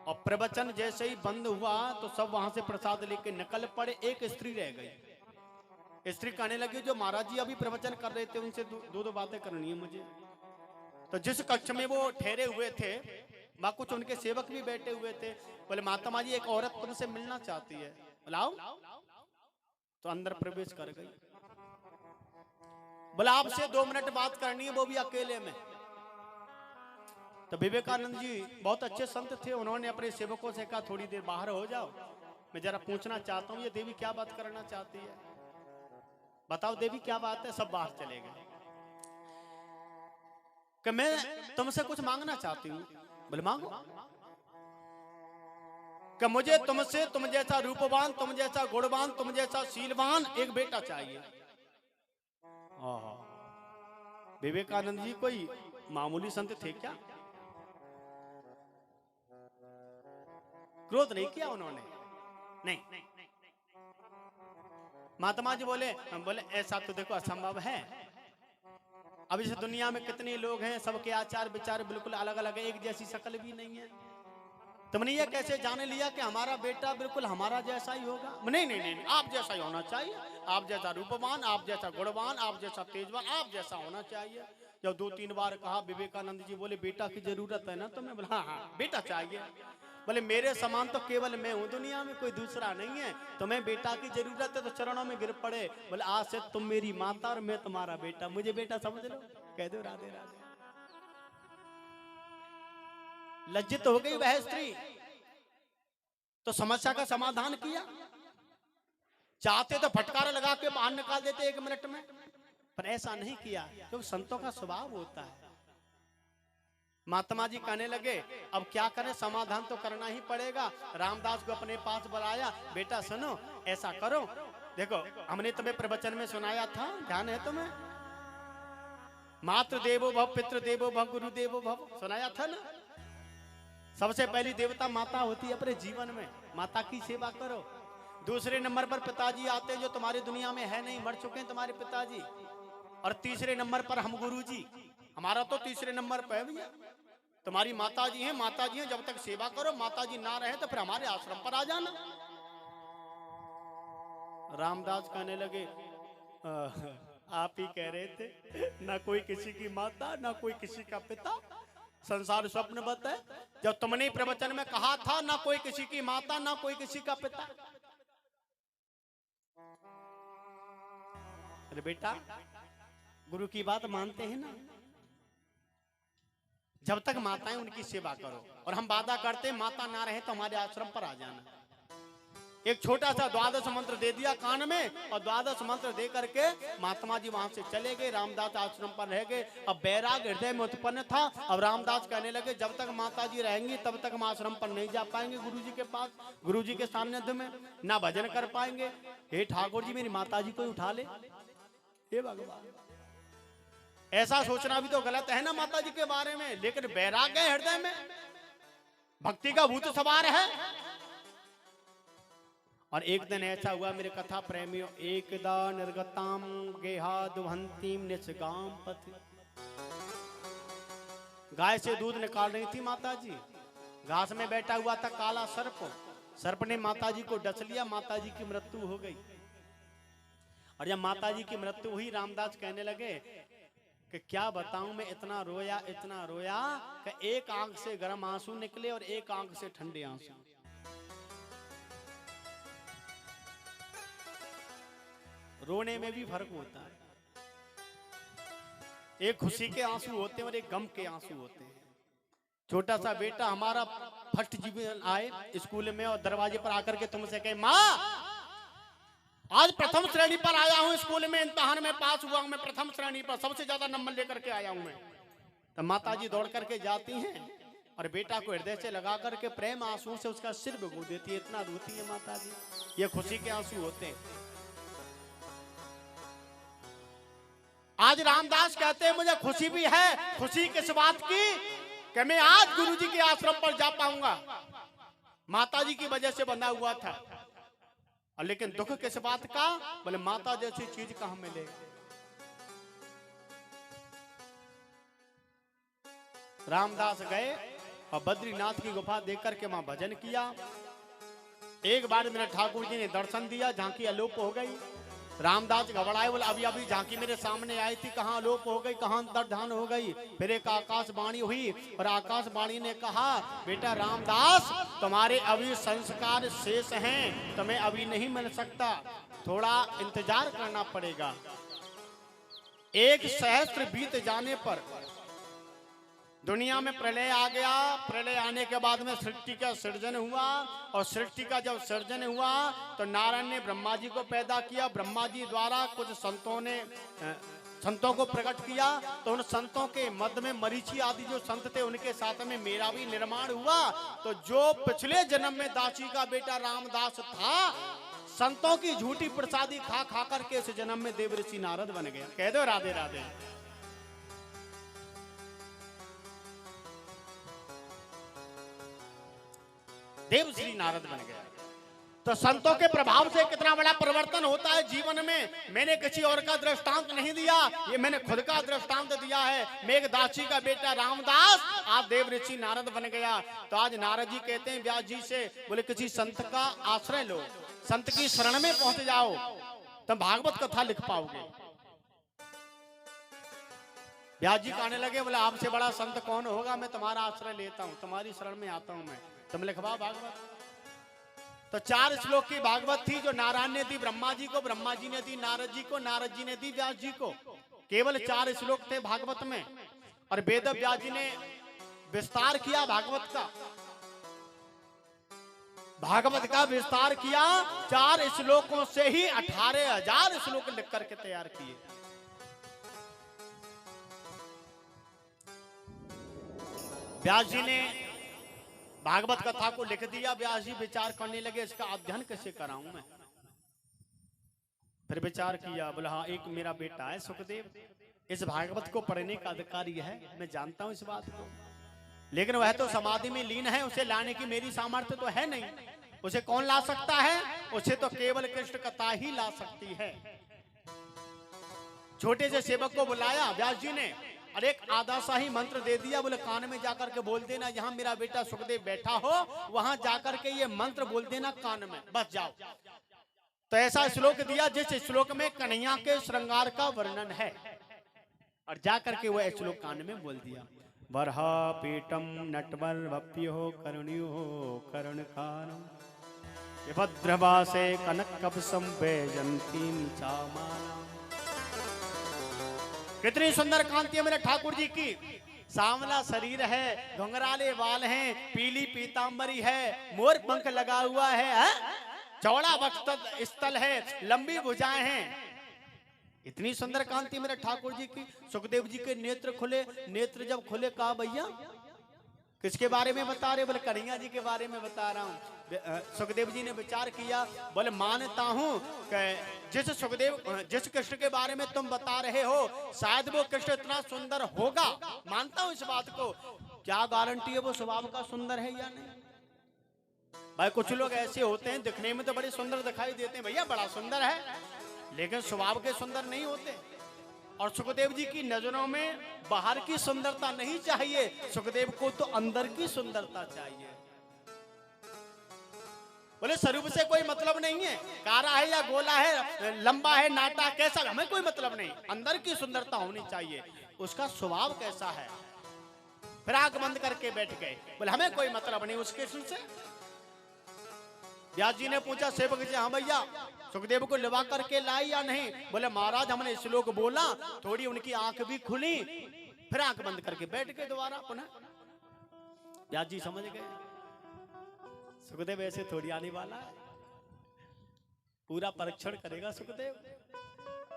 और प्रवचन जैसे ही बंद हुआ तो सब वहां से प्रसाद लेके निकल पड़े। एक स्त्री रह गई। स्त्री कहने लगी, जो महाराज जी अभी प्रवचन कर रहे थे उनसे दो बातें करनी है मुझे। तो जिस कक्ष में वो ठहरे हुए थे वहां कुछ उनके सेवक भी बैठे हुए थे। बोले, महात्मा जी एक औरत तुमसे मिलना चाहती है। बोला, आओ। तो अंदर प्रवेश कर गई। बोला, आपसे 2 मिनट बात करनी है, वो भी अकेले में। तो विवेकानंद जी बहुत अच्छे संत थे, उन्होंने अपने सेवकों से कहा, थोड़ी देर बाहर हो जाओ, मैं जरा पूछना चाहता हूँ ये देवी क्या बात करना चाहती है, बताओ देवी क्या बात है। सब बाहर चले गए कि मैं तुमसे कुछ मांगना चाहती हूँ। बोले, मांगो। कि मुझे तुमसे तुम जैसा रूपवान, तुम जैसा गुणवान, तुम जैसा शीलवान एक बेटा चाहिए। विवेकानंद जी कोई मामूली संत थे क्या? क्रोध नहीं किया उन्होंने, नहीं। महात्मा जी बोले ऐसा तो देखो असंभव है। अब इस दुनिया में कितने लोग हैं, सबके आचार विचार बिल्कुल अलग अलग है, एक जैसी शक्ल भी नहीं है। तुमने ये कैसे जान लिया कि हमारा बेटा बिल्कुल हमारा जैसा ही होगा? नहीं, आप जैसा ही होना चाहिए, आप जैसा रूपवान, आप जैसा गुणवान, आप जैसा तेजवान, आप जैसा होना चाहिए। जब 2-3 बार कहा, विवेकानंद जी बोले, बेटा की जरूरत है ना तुम्हें? बोला, हाँ बेटा चाहिए। बोले, मेरे समान तो केवल मैं हूं दुनिया में, कोई दूसरा नहीं है, तुम्हें बेटा की जरूरत है तो चरणों में गिर पड़े। बोले, आज से तुम मेरी माता और मैं तुम्हारा बेटा, मुझे बेटा समझ लो, कह दो राधे राधे। लज्जित हो गई वह स्त्री, तो समस्या का समाधान किया। चाहते तो फटकार लगा के बाहर निकाल देते 1 मिनट में, पर ऐसा नहीं किया, क्योंकि संतों का स्वभाव होता है। महात्मा जी कहने लगे, अब क्या करें, समाधान तो करना ही पड़ेगा। रामदास को अपने पास बुलाया, बेटा सुनो, ऐसा करो, देखो हमने तुम्हें प्रवचन में सुनाया था, ध्यान है तुम्हें, मातृ देवो भव, पितृ देवो भव, गुरु देवो भव, सुनाया था ना। सबसे पहली देवता माता होती है अपने जीवन में, माता की सेवा करो। दूसरे नंबर पर पिताजी आते हैं, जो तुम्हारी दुनिया में है नहीं, मर चुके हैं तुम्हारे पिताजी। और तीसरे नंबर पर हम गुरु जी, हमारा तो तीसरे नंबर पर है भैया। तुम्हारी माता जी हैं, जब तक सेवा करो, माता जी ना रहे तो फिर हमारे आश्रम पर आ जाना। रामदास कहने लगे, आप ही कह रहे थे ना कोई किसी की माता, ना कोई किसी का पिता, संसार स्वप्न बत है। जब तुमने प्रवचन में कहा था ना कोई किसी की माता, ना कोई किसी का पिता। अरे बेटा, गुरु की बात मानते हैं ना, जब तक माताएं उनकी सेवा करो। और हम वादा करते हैं, माता ना रहे तो हमारे आश्रम पर आ जाना। एक छोटा सा 12 मंत्र दे दिया कान में, और 12 मंत्र दे करके महात्मा जी वहां से चले गए, रामदास आश्रम पर रह गए। अब बैराग हृदय में उत्पन्न था। अब रामदास कहने लगे, जब तक माता जी रहेंगी तब तक हम आश्रम पर नहीं जा पाएंगे, गुरु जी के पास, गुरु जी के सानिध्य में ना भजन कर पाएंगे। हे ठाकुर जी, मेरी माता जी को उठा ले। हे भगवान, ऐसा सोचना भी तो गलत है ना माता जी के बारे में, लेकिन बैराग है हृदय में, भक्ति का भूत सवार है। और एक दिन ऐसा हुआ मेरे कथा प्रेमियों, एकदा निर्गताम गेहा दुहंतीम निष्गाम पति। गाय से दूध निकाल रही थी माता जी, घास में बैठा हुआ था काला सर्प, सर्प ने माताजी को डस लिया, माताजी की मृत्यु हो गई। और जब माताजी की मृत्यु हुई, रामदास कहने लगे कि क्या बताऊं, मैं इतना रोया कि एक आंख से गर्म आंसू निकले और एक आंख से ठंडे आंसू। रोने में भी फर्क होता है, एक खुशी के आंसू होते हैं और एक गम के आंसू होते हैं। छोटा सा बेटा हमारा फर्स्ट जीवन आए स्कूल में और दरवाजे पर आकर के तुमसे कहे, माँ आज प्रथम श्रेणी पर आया हूं, स्कूल में इम्तिहान में पास हुआ हूं, मैं प्रथम श्रेणी पर सबसे ज्यादा नंबर लेकर के आया हूं मैं। तो माताजी दौड़ करके जाती हैं और बेटा को हृदय से लगा करके प्रेम आंसू से उसका सिर भिगो देती है, इतना रोती है माताजी। ये खुशी के आंसू होते हैं। आज रामदास कहते हैं मुझे खुशी भी है, खुशी किस बात की कि मैं आज गुरुजी के आश्रम पर जा पाऊंगा, माताजी की वजह से बंधा हुआ था। और लेकिन दुख किस बात का, बोले माता जैसी चीज कहां मिलेगी। रामदास गए और बद्रीनाथ की गुफा देख करके वहां भजन किया। एक बार मेरे ठाकुर जी ने दर्शन दिया, झांकी अलोप हो गई। रामदास घबराए, बोले अभी अभी झांकी मेरे सामने आई थी, कहां अलोप हो गई, कहां अंतर्धान हो गई। फिर एक आकाशवाणी हुई और आकाशवाणी ने कहा, बेटा रामदास तुम्हारे अभी संस्कार शेष हैं, तुम्हें अभी नहीं मिल सकता, थोड़ा इंतजार करना पड़ेगा। 1 सहस्त्र बीत जाने पर दुनिया में प्रलय आ गया। प्रलय आने के बाद में सृष्टि का सृजन हुआ और सृष्टि का जब सृजन हुआ तो नारायण ने ब्रह्मा जी को पैदा किया। ब्रह्मा जी द्वारा कुछ संतों को प्रकट किया, तो उन संतों के मध्य में मरीचि आदि जो संत थे उनके साथ में मेरा भी निर्माण हुआ। तो जो पिछले जन्म में दासी का बेटा रामदास था, संतों की झूठी प्रसादी खा खा करके इस जन्म में देवऋषि नारद बन गया। कह दो राधे राधे। देव श्री नारद बन गया। तो संतों के प्रभाव से कितना बड़ा परिवर्तन होता है जीवन में। मैंने किसी और का दृष्टांत नहीं दिया, ये मैंने खुद का दृष्टांत दिया है। मेघदासी का बेटा रामदास आज देव ऋषि नारद बन गया। तो आज नारद जी कहते हैं व्यास जी से, बोले किसी संत का आश्रय लो, संत की शरण में पहुंच जाओ, तुम भागवत कथा लिख पाओगे। व्यास जी कहने लगे, बोले आपसे बड़ा संत कौन होगा, मैं तुम्हारा आश्रय लेता हूं, तुम्हारी शरण में आता हूं मैं, तुम लिखवा भागवत। तो 4 श्लोक की भागवत थी जो नारायण ने दी ब्रह्मा जी को, ब्रह्मा जी ने दी नारद जी को, नारद जी ने दी व्यास जी को। केवल 4 श्लोक थे भागवत में और वेद व्यास जी ने विस्तार किया भागवत का। भागवत का विस्तार किया 4 श्लोकों से ही 18,000 श्लोक लिख करके तैयार किए। व्यास जी ने भागवत कथा को लिख दिया। व्यास जी विचार करने लगे इसका अध्ययन कैसे कराऊं मैं। फिर विचार किया, बोला हाँ एक मेरा बेटा है सुखदेव, इस भागवत को पढ़ने का अधिकार यह है, मैं जानता हूं इस बात को, लेकिन वह तो समाधि में लीन है, उसे लाने की मेरी सामर्थ्य तो है नहीं। उसे कौन ला सकता है, उसे तो केवल कृष्ण कथा ही ला सकती है। छोटे से सेवक को बुलाया व्यास जी ने और एक आधा सा ही मंत्र दे दिया, बोले कान में जाकर के बोल देना, जहां मेरा बेटा सुखदेव बैठा हो वहां जाकर के ये मंत्र बोल देना कान में, बस जाओ। तो ऐसा श्लोक दिया जिस श्लोक में कन्हैया के श्रृंगार का वर्णन है और जाकर के वह श्लोक कान में बोल दिया। वरहा पीटम नटवर वप्यो करुण्यो करुणकानम भद्रवासे कनकवसम वैजंतीम चामाना। कितनी सुंदर कांति है मेरे ठाकुर जी की। सांवला शरीर है, घुंघराले बाल हैं, पीली पीतांबरी है, मोर पंख लगा हुआ है, चौड़ा वक्ष स्थल है, लंबी भुजाएं हैं। इतनी सुंदर कांति मेरे ठाकुर जी की। सुखदेव जी के नेत्र खुले, नेत्र जब खुले कहा भैया किसके बारे में बता रहे, बोले कन्हैया जी के बारे में बता रहा हूँ। सुखदेव जी ने विचार किया, बोले मानता हूँ कि जिस कृष्ण के बारे में तुम बता रहे हो शायद वो कृष्ण इतना सुंदर होगा, मानता हूँ इस बात को। क्या गारंटी है वो स्वभाव का सुंदर है या नहीं। भाई कुछ लोग ऐसे होते हैं दिखने में तो बड़े सुंदर दिखाई देते हैं, भैया बड़ा सुंदर है, लेकिन स्वभाव के सुंदर नहीं होते। और सुखदेव जी की नजरों में बाहर की सुंदरता नहीं चाहिए, सुखदेव को तो अंदर की सुंदरता चाहिए। बोले स्वरूप से कोई मतलब नहीं है, कारा है या गोला है, लंबा है नाटा कैसा, हमें कोई मतलब नहीं, अंदर की सुंदरता होनी चाहिए, उसका स्वभाव कैसा है। फिर आंख बंद करके बैठ गए, बोले हमें कोई मतलब नहीं उस कृष्ण से। व्यास जी ने पूछा सेवक से, हाँ भैया सुखदेव को लिवा करके लाए या नहीं? बोले महाराज हमने श्लोक बोला, थोड़ी उनकी आंख भी खुली, फिर आंख बंद करके बैठ गए दोबारा पुनः। व्यास जी समझ गए सुखदेव ऐसे थोड़ी आने वाला है, पूरा परीक्षण करेगा सुखदेव।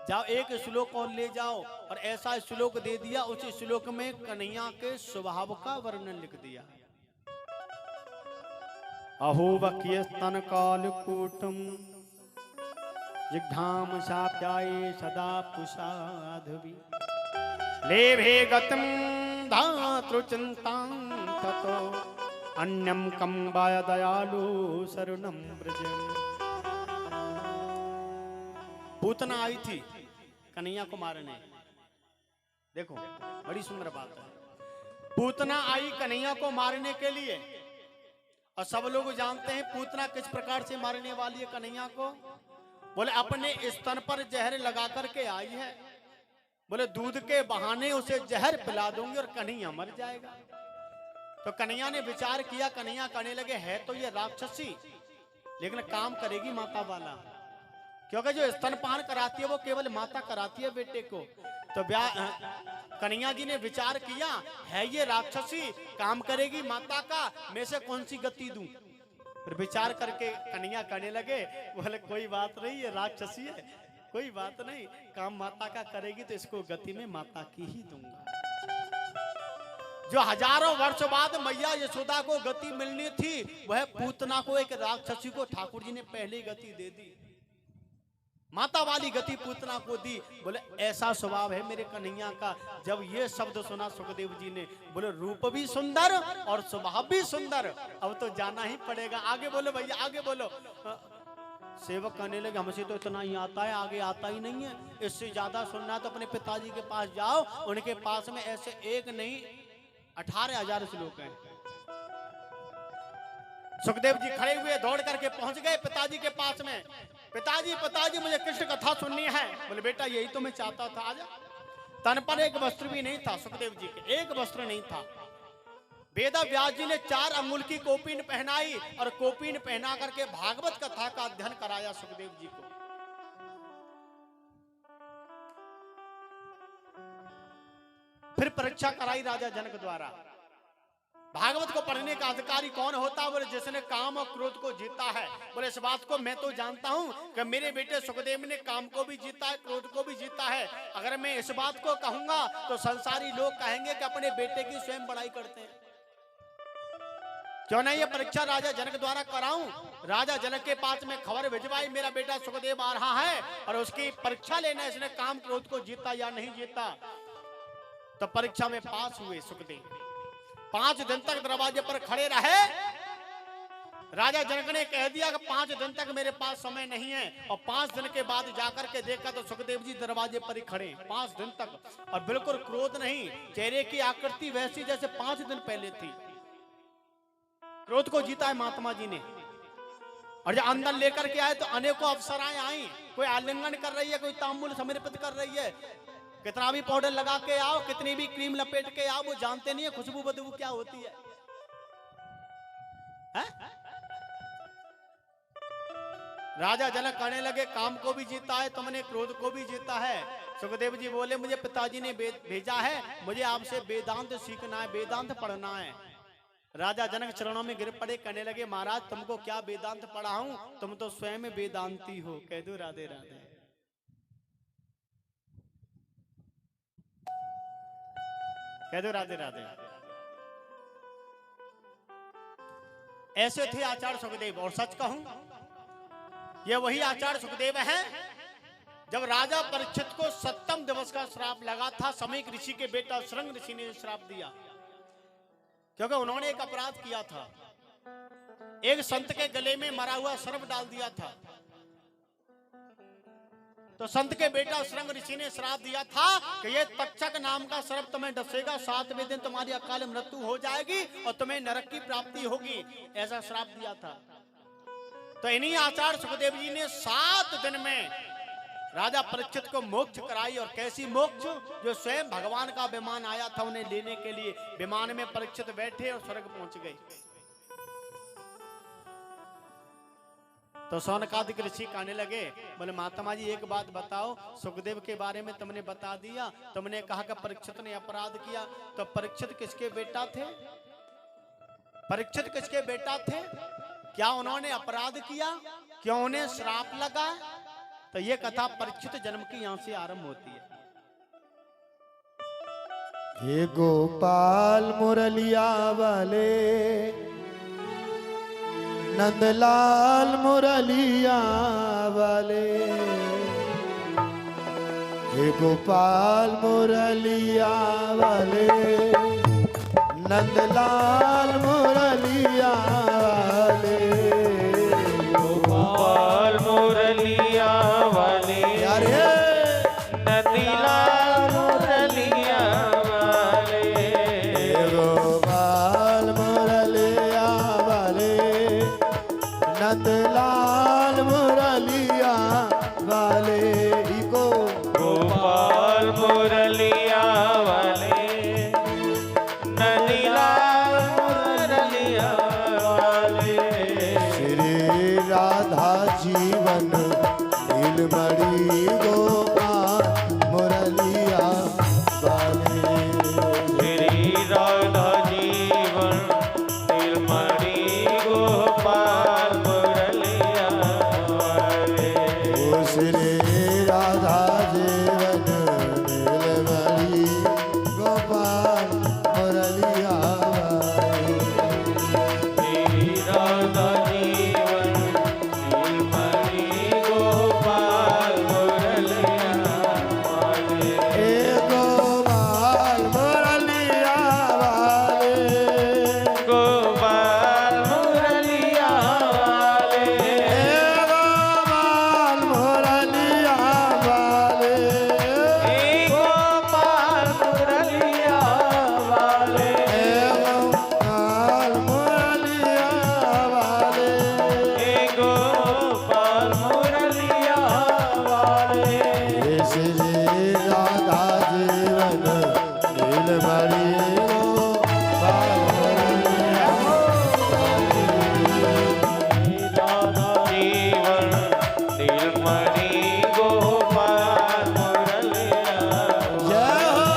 जाओ एक श्लोक और ले जाओ, और ऐसा श्लोक दे दिया, उस श्लोक में कन्हैया के स्वभाव का वर्णन लिख दिया। अहो वक्य स्तन काल कूटम जिघ्राम शाप्याये सदा पुषाधवि लेभे गतम धातृ चिंतां ततो अन्यम कंबाय दयालु शरणम ब्रजम। पूतना आई थी कन्हैया को मारने, देखो बड़ी सुंदर बात है। पूतना आई कन्हैया को मारने के लिए, और सब लोग जानते हैं पूतना किस प्रकार से मारने वाली है कन्हैया को। बोले अपने स्तन पर जहर लगा करके आई है, बोले दूध के बहाने उसे जहर पिला दूंगी और कन्हैया मर जाएगा। तो कन्हैया ने विचार किया, कन्हैया कहने लगे है तो ये राक्षसी, लेकिन काम करेगी माता वाला, क्योंकि जो स्तनपान कराती है वो केवल माता कराती है बेटे को। तो कन्हैया जी ने विचार किया है ये राक्षसी, काम करेगी माता का, मैं से कौन सी गति दूं। फिर विचार करके कन्हैया कहने लगे, बोले कोई बात नहीं, ये राक्षसी है, कोई बात नहीं, काम माता का करेगी तो इसको गति में माता की ही दूंगा। जो हजारों वर्ष बाद मैया यशोदा को गति मिलनी थी, वह पूतना को, एक राक्षसी को ठाकुर जी ने पहले गति दे दी, माता वाली गति पूतना को दी। बोले ऐसा स्वभाव है मेरे कन्हैया का। जब ये शब्द सुना सुखदेव जी ने, बोले रूप भी सुंदर और स्वभाव भी सुंदर, अब तो जाना ही पड़ेगा। आगे बोलो भैया, आगे बोलो। सेवक कहने लगे हमसे तो इतना ही आता है, आगे आता ही नहीं है, इससे ज्यादा सुनना है तो अपने पिताजी के पास जाओ, उनके पास में ऐसे एक नहीं 18,000 श्लोक हैं। सुखदेव जी खड़े हुए दौड़ करके पहुंच गए पिताजी के पास में। पिताजी पिताजी मुझे कृष्ण कथा सुननी है। बोले बेटा यही तो मैं चाहता था, आजा। तन पर एक वस्त्र भी नहीं था सुखदेव जी के, एक वस्त्र नहीं था। वेद व्यास जी ने 4 अंगुल की कोपीन पहनाई और कोपीन पहना करके भागवत कथा का अध्ययन कराया सुखदेव जी को। फिर परीक्षा कराई राजा जनक द्वारा। भागवत को पढ़ने का अधिकारी कौन होता है? बोले जिसने काम और क्रोध को जीता है। बोले इस बात को मैं तो जानता हूं कि मेरे बेटे सुखदेव ने काम को भी जीता है, क्रोध को भी जीता है। अगर मैं इस बात को कहूंगा तो संसारी लोग कहेंगे कि अपने बेटे की स्वयं बड़ाई करते हैं। क्यों नहीं ये परीक्षा राजा जनक द्वारा कराऊं? राजा जनक के पास में खबर भिजवाई, मेरा बेटा सुखदेव आ रहा है और उसकी परीक्षा लेना, इसने काम क्रोध को जीता या नहीं जीता। तो परीक्षा में पास हुए सुखदेव। 5 दिन तक दरवाजे पर खड़े रहे। राजा जनक ने कह दिया कि 5 दिन तक मेरे पास समय नहीं है, और 5 दिन के बाद जाकर के देखा तो सुखदेव जी दरवाजे पर ही खड़े 5 दिन तक, और बिल्कुल क्रोध नहीं, चेहरे की आकृति वैसी जैसे 5 दिन पहले थी। क्रोध को जीता है महात्मा जी ने। और जब अंदर लेकर के आए तो अनेकों अप्सराएं आई, कोई आलिंगन कर रही है, कोई तांबूल समर्पित कर रही है। कितना भी पाउडर लगा के आओ, कितनी भी क्रीम लपेट के आओ, वो जानते नहीं है खुशबू बदबू क्या होती है? राजा जनक कहने लगे काम को भी जीता है तुमने, क्रोध को भी जीता है। सुखदेव जी बोले मुझे पिताजी ने भेजा है, मुझे आपसे वेदांत सीखना है, वेदांत पढ़ना है। राजा जनक चरणों में गिर पड़े, कहने लगे महाराज तुमको क्या वेदांत पढ़ाऊं, तुम तो स्वयं वेदांती हो। कह दो राधे राधे। कह दो राधे राधे। ऐसे थे आचार्य सुखदेव। और सच कहूं ये वही आचार्य सुखदेव हैं जब राजा परीक्षित को 7वें दिवस का श्राप लगा था, समीक ऋषि के बेटा श्रृंग ऋषि ने श्राप दिया, क्योंकि उन्होंने एक अपराध किया था। एक संत के गले में मरा हुआ सर्प डाल दिया था। तो संत के बेटा श्रृंग ऋषि ने श्राप दिया था कि ये तक्षक नाम का सर्प तुम्हें डसेगा, 7वें दिन तुम्हारी अकाल मृत्यु हो जाएगी और तुम्हें नरक की प्राप्ति होगी। ऐसा श्राप दिया था। तो इन्हीं आचार्य सुखदेव जी ने 7 दिन में राजा परीक्षित को मोक्ष कराई। और कैसी मोक्ष? जो स्वयं भगवान का विमान आया था उन्हें लेने के लिए, विमान में परीक्षित बैठे और स्वर्ग पहुंच गए। तो शौनकादिक ऋषि कहने लगे, बोले महात्मा जी एक बात बताओ, सुखदेव के बारे में तुमने बता दिया, तुमने कहा कि परीक्षित ने अपराध किया, तो परीक्षित किसके बेटा थे? परीक्षित किसके बेटा थे? क्या उन्होंने अपराध किया? क्यों उन्हें श्राप लगा? तो ये कथा परीक्षित जन्म की यहां से आरंभ होती है। हे गोपाल मुरलिया वाले, नंदलाल मुरलिया वाले, हे गोपाल मुरलिया वाले, नंदलाल मुरलिया वाले, गोपाल मुरलिया वाले, अरे नंदलाल मुरलिया वाले, गोपाल मुरलिया वाले, नंदलाल मुरलिया वाले, इको गोपाल मुरलिया वाले, नंदलाल मुरलिया वाले, श्री राधा जीवन नीलमणि गोपाल मुरलिया वाले, श्री राधा जीवन नीलमणि गोपाल मुरलिया वाले, ओ श्री राधा जीवन नीलमणि गोपाल मुरलिया वाले, श्री राधा जीवन नीलमणि गोपाल मुरलिया वाले, हे गोपाल मुरलिया वाले, गोपाल मुरलिया वाले, हे गोपाल मुरलिया वाले, हे गोपाल मुरलिया वाले, हे गोपाल मुरलिया वाले, हे गोपाल मुरलिया वाले, हे श्री राधा जीवन नीलमणि गोपाल मुरलिया राधा जीवन नीलमणि गोपाल मुरलिया जय हो।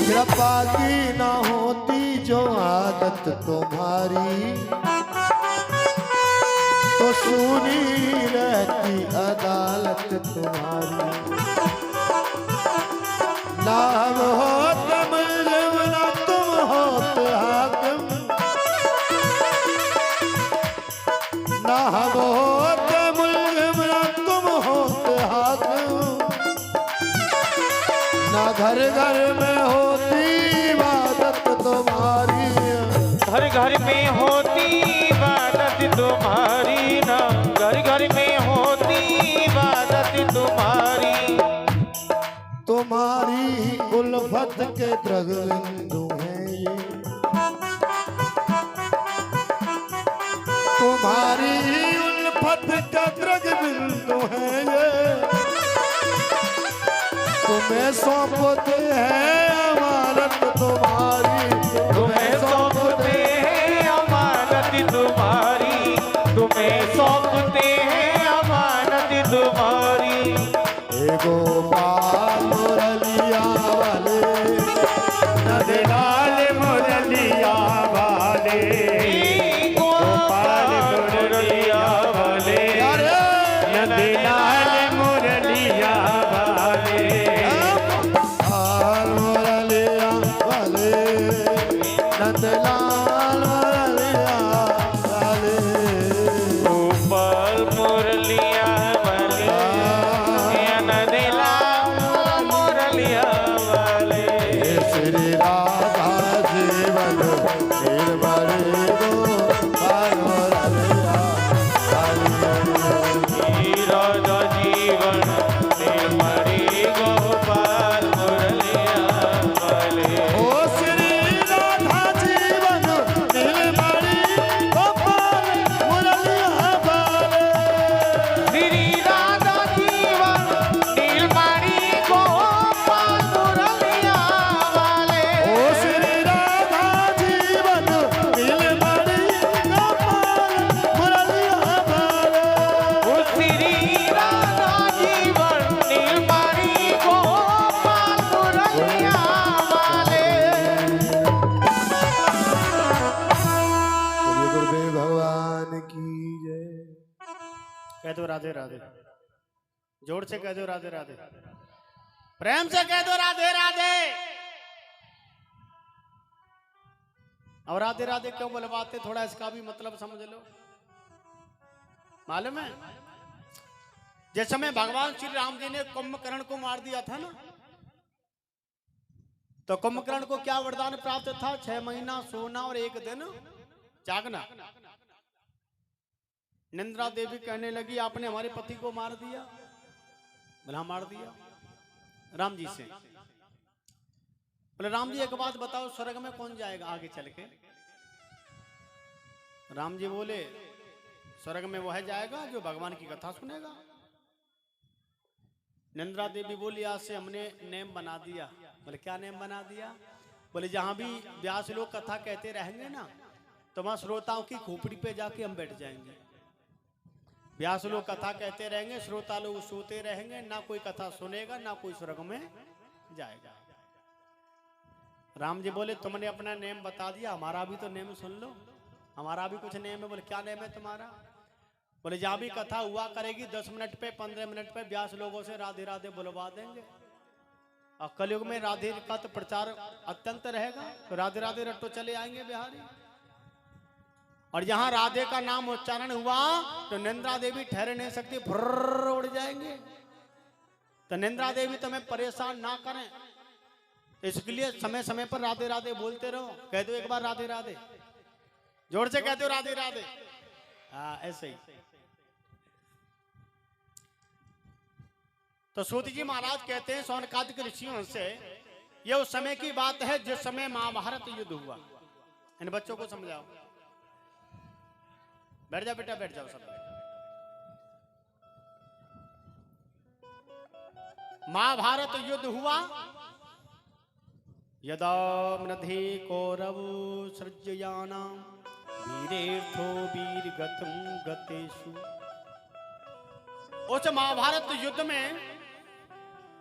कृपा की न होती जो आदत तुम्हारी, तो सुनी रहती अदालत तुम्हारी। ना हम होते मुल्ज़िम ना तुम होते हाकिम, ना हम होते मुल्ज़िम ना तुम होते हाकिम, ना घर घर में होती इबादत तुम्हारी, घर घर में होती इबादत तुम्हारी, ना घर घर में होती इबादत तुम्हारी, तुम्हारी ही उल्फत के द्रगबिंदु हैं ये, तुम्हारी ही उल्फत के द्रगबिंदु हैं ये, तुम्हें सौंपते हैं अमानत तुम्हारी, तुम्हें सौंपते हैं अमानत तुम्हारी, तुम्हें सौंपते हैं अमानत तुम्हारी, हे गोपाल मुरलिया वाले नंदलाल मुरलिया वाले गोपाल मुरलिया वाले नंदलाल मुरलिया वाले गोपाल मुरलिया वाले नंदलाल मुरलिया वाले गोपाल मुरलिया वाले नंदलाल मुरलिया वाले श्री राधा जीवन निर्मल गोपाल मुरलिया वाले राजा जीवन निर्मली गोपाल मुरलिया वाले ओ श्री राधा जीवन निर्मली गोपाल मुरलिया वाले श्री राधा जीवन निर्मली गोपाल मुरलिया वाले ओ श्री राधा जीवन निर्मली गोपाल मुरलिया वाले ओ श्री राधा जीवन निर्मली गोपाल मुरलिया वाले बोलिए गुरुदेव भगवान की जय। कह दो राधे राधे, जोर से कह दो राधे राधे, प्रेम से कह दो राधे राधे। और राधे राधे क्यों बुलवाते, थोड़ा इसका भी मतलब समझ लो। मालूम है जिस समय भगवान श्री राम जी ने कुंभकर्ण को मार दिया था ना, तो कुंभकर्ण को क्या वरदान प्राप्त था? 6 महीना सोना और 1 दिन जागना। निंद्रा देवी कहने लगी आपने हमारे पति को मार दिया। बोला मार दिया राम जी से। बोले राम जी एक बात बताओ, स्वर्ग में कौन जाएगा आगे चल के? राम जी बोले स्वर्ग में वह जाएगा जो भगवान की कथा सुनेगा। निंद्रा देवी बोली आज से हमने नेम बना दिया। बोले क्या नेम बना दिया? बोले जहां भी व्यास लोग कथा कहते रहेंगे ना, तो वहां श्रोताओं की खोपड़ी पे जाके हम बैठ जाएंगे। व्यास लोग कथा कहते रहेंगे, श्रोता लोग सोते रहेंगे, ना कोई कथा सुनेगा ना कोई स्वर्ग में जाएगा। राम जी बोले तुमने अपना नेम बता दिया, हमारा भी तो नेम सुन लो, हमारा भी कुछ नेम है। बोले क्या नेम है तुम्हारा? बोले जहां भी कथा हुआ करेगी 10 मिनट पे 15 मिनट पे व्यास लोगों से राधे राधे बुलवा देंगे। और कलयुग में राधे का तो प्रचार अत्यंत रहेगा, तो राधे राधे रट्टो चले आएंगे बिहारी। और जहां राधे का नाम उच्चारण हुआ तो निंद्रा देवी ठहर नहीं सकती, फुर्र उड़ जाएंगे। तो निंद्रा देवी तुम्हें परेशान ना करें, इसके लिए समय समय पर राधे राधे बोलते रहो। कह दो एक बार राधे राधे, जोर से कहते हो राधे राधे। हाँ ऐसे ही। तो सूत जी महाराज कहते हैं सौनकादिक ऋषियों से, यह उस समय की बात है जिस समय महाभारत युद्ध हुआ। इन बच्चों को समझाओ। बैठ जाओ बेटा, बैठ जाओ सब। महाभारत युद्ध हुआ। यदा मृधे कौरव सृज्ययाना वीरेर्थो वीरगतम गतेषु। उस महाभारत युद्ध में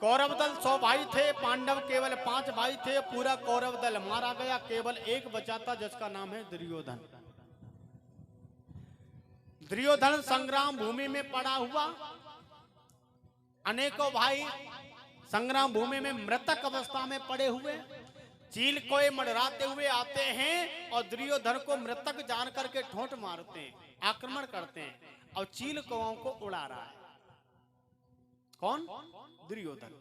कौरव दल 100 भाई थे, पांडव केवल 5 भाई थे। पूरा कौरव दल मारा गया, केवल एक बचा था जिसका नाम है दुर्योधन। दुर्योधन संग्राम भूमि में पड़ा हुआ। अनेकों भाई संग्राम भूमि में मृतक अवस्था में पड़े हुए। चील कोए मडराते हुए आते हैं और दुर्योधन को मृतक जान करके ठोंट मारते हैं, आक्रमण करते हैं और चील कौओं को उड़ा रहा है। कौन? दुर्योधन।